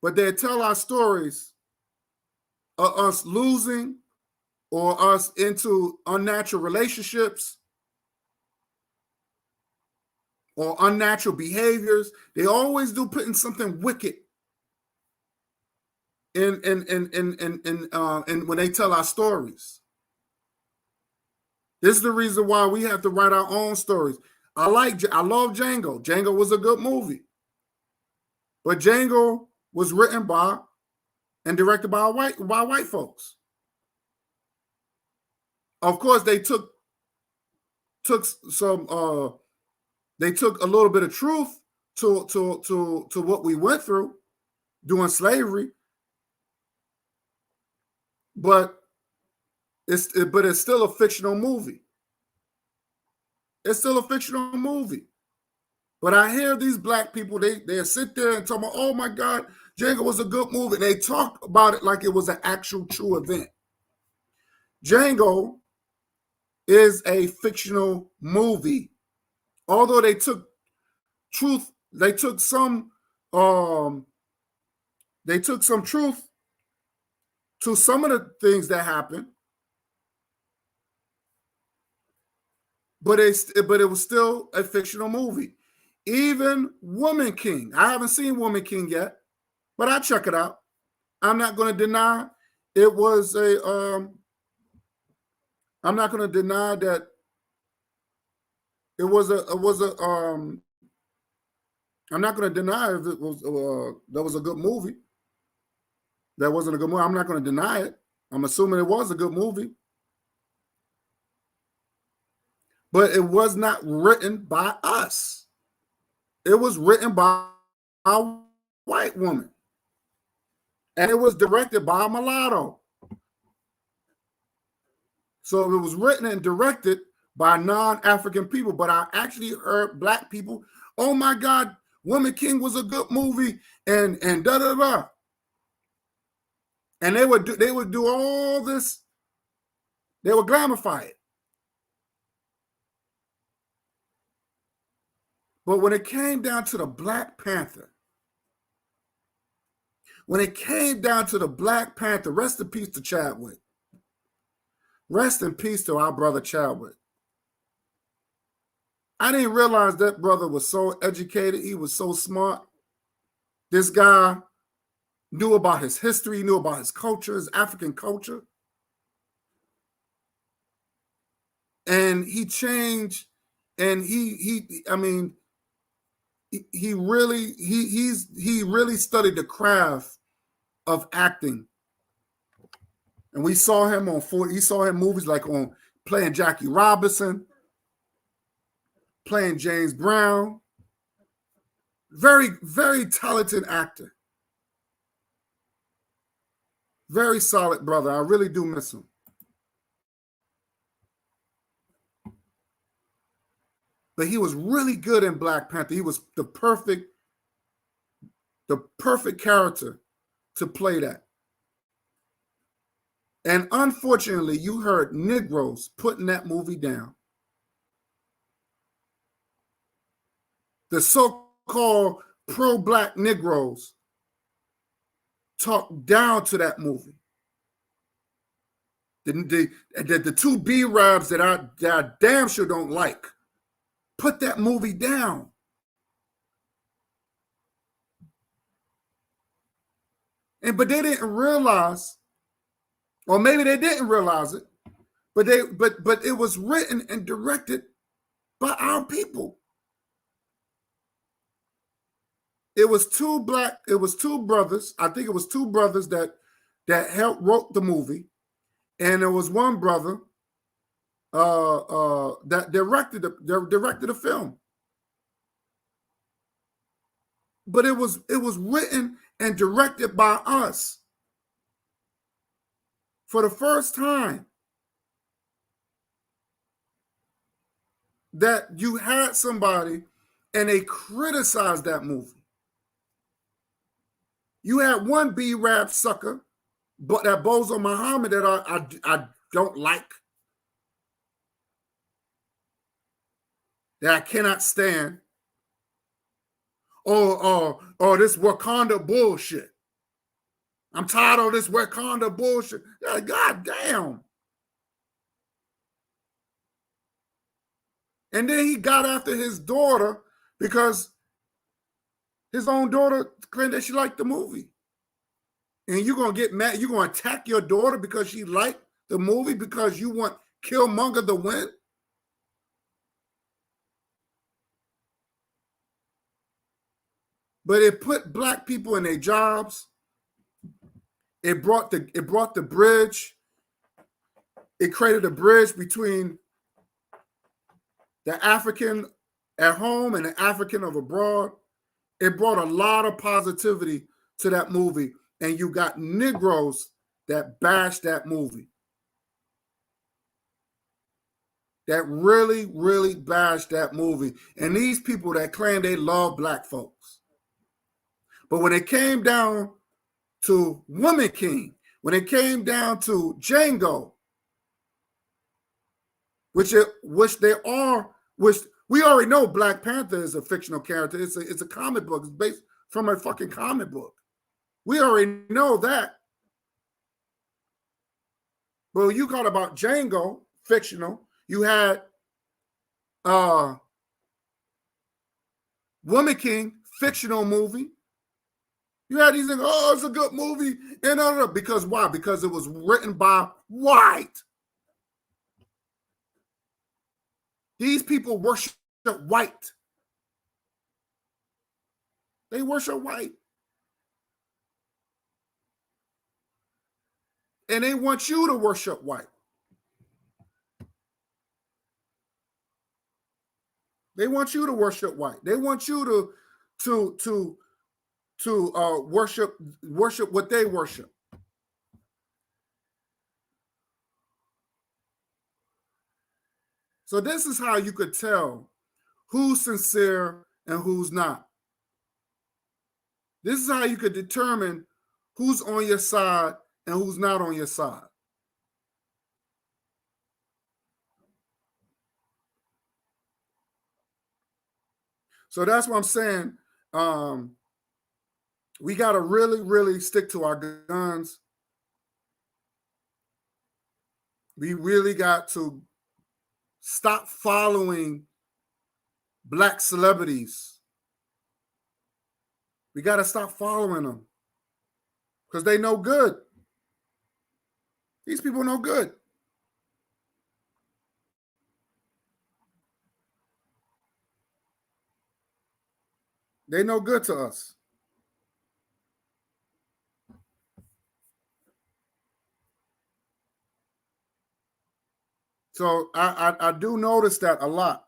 S3: but they'll tell our stories of us losing or us into unnatural relationships or unnatural behaviors. They always do putting something wicked in when they tell our stories. This is the reason why we have to write our own stories. I love Django. Django was a good movie. But Django was written by and directed by white folks. Of course, they took some they took a little bit of truth to what we went through during slavery. But it's still a fictional movie. It's still a fictional movie. But I hear these black people, they sit there and talk about, oh my God, Django was a good movie. They talk about it like it was an actual true event. Django is a fictional movie. Although they took truth, they took some truth to some of the things that happened. But it was still a fictional movie. Even Woman King. I haven't seen Woman King yet, but I'll check it out. I'm not going to deny it was I'm not going to deny that it was I'm not going to deny if it was that was a good movie. That wasn't a good movie. I'm not going to deny it. I'm assuming it was a good movie. But it was not written by us. It was written by a white woman. And it was directed by a mulatto. So it was written and directed by non-African people. But I actually heard black people, oh my God, Woman King was a good movie, and da-da-da. And they would do all this. They would glamify it. But when it came down to the Black Panther, rest in peace to Chadwick. Rest in peace to our brother Chadwick. I didn't realize that brother was so educated. He was so smart. This guy knew about his history, he knew about his culture, his African culture. And he changed, and he really studied the craft of acting. And we saw him movies like on playing Jackie Robinson, playing James Brown. Very, very talented actor. Very solid brother. I really do miss him. But he was really good in Black Panther. He was the perfect character to play that. And unfortunately, you heard Negroes putting that movie down. The so-called pro-Black Negroes talked down to that movie. The two B-Rabs that I damn sure don't like, put that movie down. But they didn't realize, or maybe they didn't realize it, but it was written and directed by our people. It was two brothers. I think it was two brothers that helped wrote the movie, and there was one brother that directed the film. But it was written and directed by us for the first time. That you had somebody and they criticized that movie. You had one B-Rap sucker, but that Bozo Muhammad that I don't like, that I cannot stand. Or this Wakanda bullshit. I'm tired of this Wakanda bullshit. God damn. And then he got after his daughter because his own daughter claimed that she liked the movie. And you're going to get mad. You're going to attack your daughter because she liked the movie because you want Killmonger to win? But it put black people in their jobs. It brought the bridge. It created a bridge between the African at home and the African of abroad. It brought a lot of positivity to that movie. And you got Negroes that bashed that movie. That really, really bashed that movie. And these people that claim they love black folks. But when it came down to Woman King, when it came down to Django, which we already know Black Panther is a fictional character. It's a comic book. It's based from a fucking comic book. We already know that. But you got about Django, fictional. You had Woman King, fictional movie. You had these things, oh, it's a good movie. And because why? Because it was written by white. These people worship white. They worship white. And they want you to worship white. They want you to worship white. They want you to worship what they worship. So this is how you could tell who's sincere and who's not. This is how you could determine who's on your side and who's not on your side. So that's what I'm saying. We got to really, really stick to our guns. We really got to stop following black celebrities. We got to stop following them because they no good. These people no good. They no good to us. So I do notice that a lot.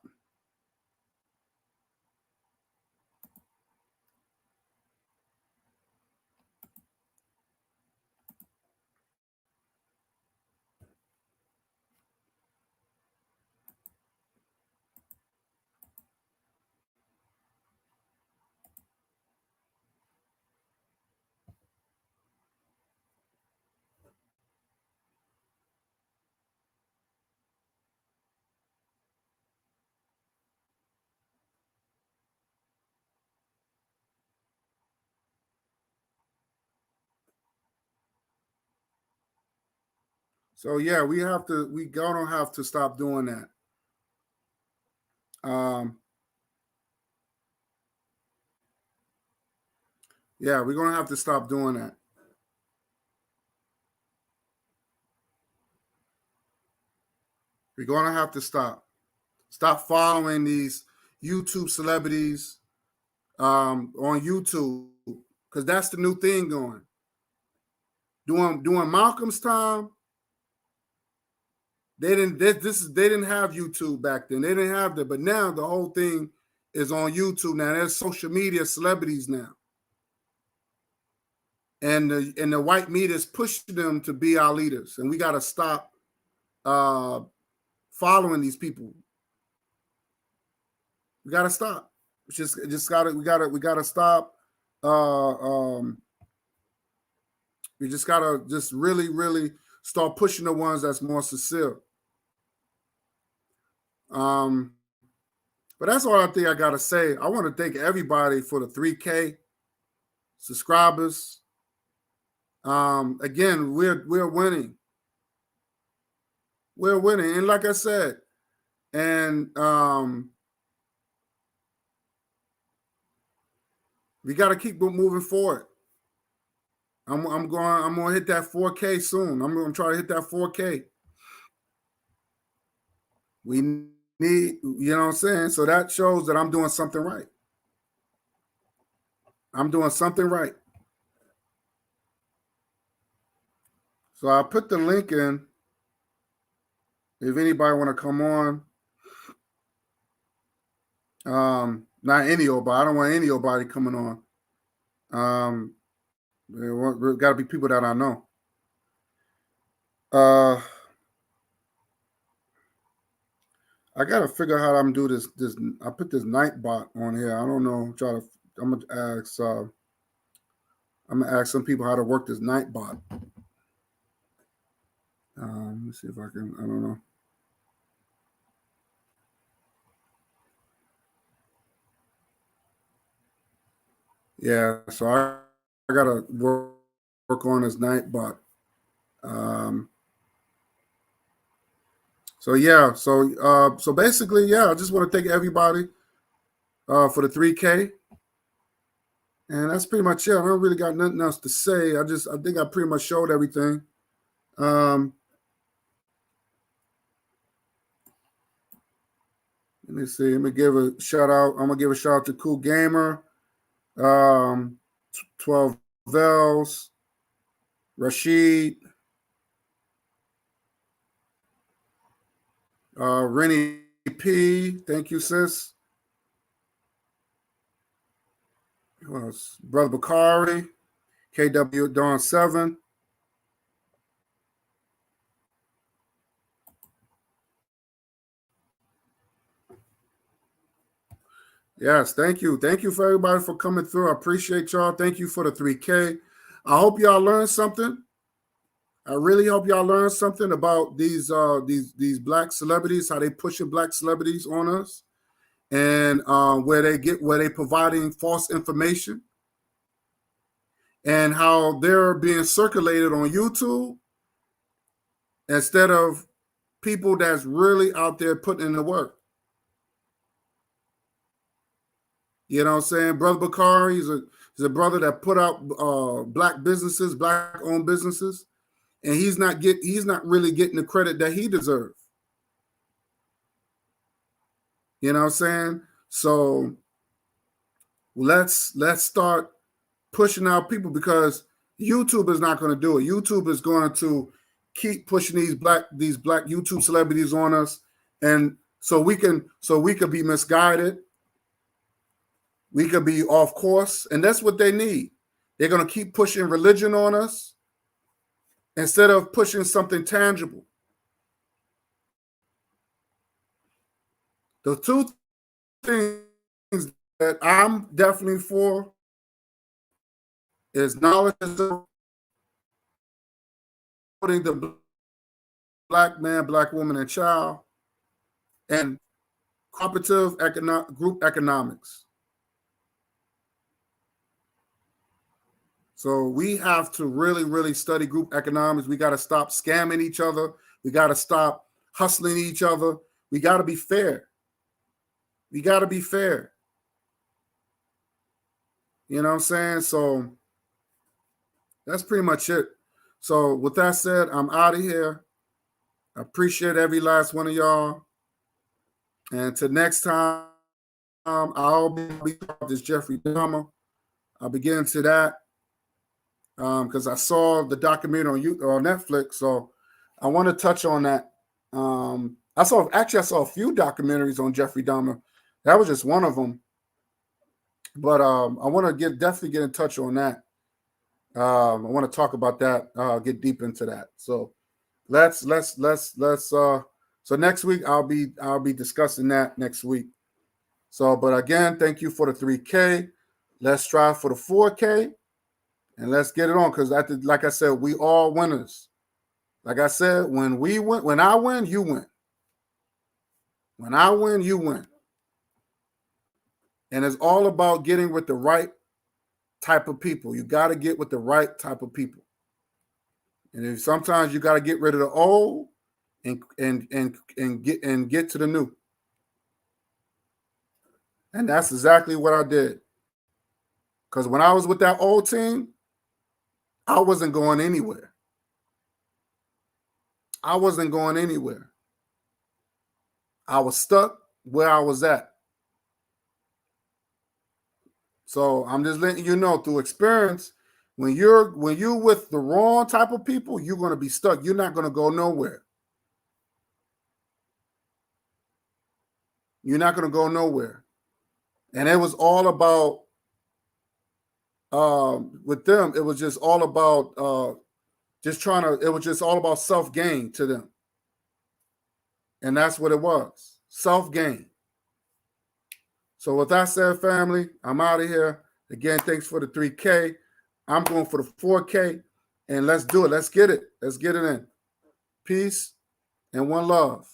S3: So yeah, we gonna have to stop doing that. Yeah, we're gonna have to stop doing that. We're gonna have to stop following these YouTube celebrities on YouTube, because that's the new thing going. During Malcolm's time, they didn't have YouTube back then. They didn't have that, but now the whole thing is on YouTube now. There's social media celebrities now. And the white media is pushing them to be our leaders. And we gotta stop following these people. We gotta stop. We gotta stop. We just gotta just really, really start pushing the ones that's more sincere. But that's all I think I gotta say. I want to thank everybody for the 3K subscribers. Again, we're winning. We're winning, and like I said, and we got to keep moving forward. I'm gonna hit that 4K soon. I'm gonna try to hit that 4K. We need, you know what I'm saying? So that shows that I'm doing something right. I'm doing something right. So I'll put the link in if anybody want to come on. Not any old body. I don't want any old body coming on. There got to be people that I know. I gotta figure out how I'm gonna do this. I put this night bot on here. I don't know. I'm gonna ask some people how to work this night bot. Let me see if I can. I don't know. Yeah, so I gotta work on this night bot. So yeah, so basically, yeah, I just want to thank everybody for the 3K, and that's pretty much it. I don't really got nothing else to say. I think I pretty much showed everything. Let me see. Let me give a shout out. I'm gonna give a shout out to Cool Gamer, 12 Vels, Rashid, Rennie P. Thank you, sis. Who else? Brother Bakari, KW Dawn 7. Yes, thank you. Thank you for everybody for coming through. I appreciate y'all. Thank you for the 3K. I hope y'all learned something. I really hope y'all learned something about these black celebrities, how they pushing black celebrities on us, and where they providing false information, and how they're being circulated on YouTube instead of people that's really out there putting in the work. You know what I'm saying? Brother Bakari, he's a brother that put out black businesses, black-owned businesses, and he's not really getting the credit that he deserves. You know what I'm saying? So let's start pushing out people, because YouTube is not going to do it. YouTube is going to keep pushing these black YouTube celebrities on us, and so we can be misguided. We could be off course, and that's what they need. They're going to keep pushing religion on us instead of pushing something tangible. The two things that I'm definitely for is knowledge, putting the black man, black woman, and child, and cooperative group economics. So we have to really, really study group economics. We got to stop scamming each other. We got to stop hustling each other. We got to be fair. We got to be fair. You know what I'm saying? So that's pretty much it. So with that said, I'm out of here. I appreciate every last one of y'all. And until next time, I'll be this Jeffrey Dahmer. I'll be getting to that because I saw the documentary on Netflix. So I want to touch on that. I saw a few documentaries on Jeffrey Dahmer. That was just one of them. But I want to definitely get in touch on that. I want to talk about that, get deep into that. So let's so next week I'll be discussing that next week. So, but again, thank you for the 3K. Let's strive for the 4K and let's get it on. Because like I said, we all winners. Like I said, when I win, you win. When I win, you win. And it's all about getting with the right type of people. You got to get with the right type of people. And sometimes you got to get rid of the old and get to the new. And that's exactly what I did. Because when I was with that old team, I wasn't going anywhere. I wasn't going anywhere. I was stuck where I was at. So I'm just letting you know through experience, when you're with the wrong type of people, you're going to be stuck. You're not going to go nowhere. You're not going to go nowhere. And it was all about with them. It was just all about it was just all about self-gain to them. And that's what it was. Self-gain. So with that said, family, I'm out of here. Again, thanks for the 3K. I'm going for the 4K. And let's do it. Let's get it. Let's get it in. Peace and one love.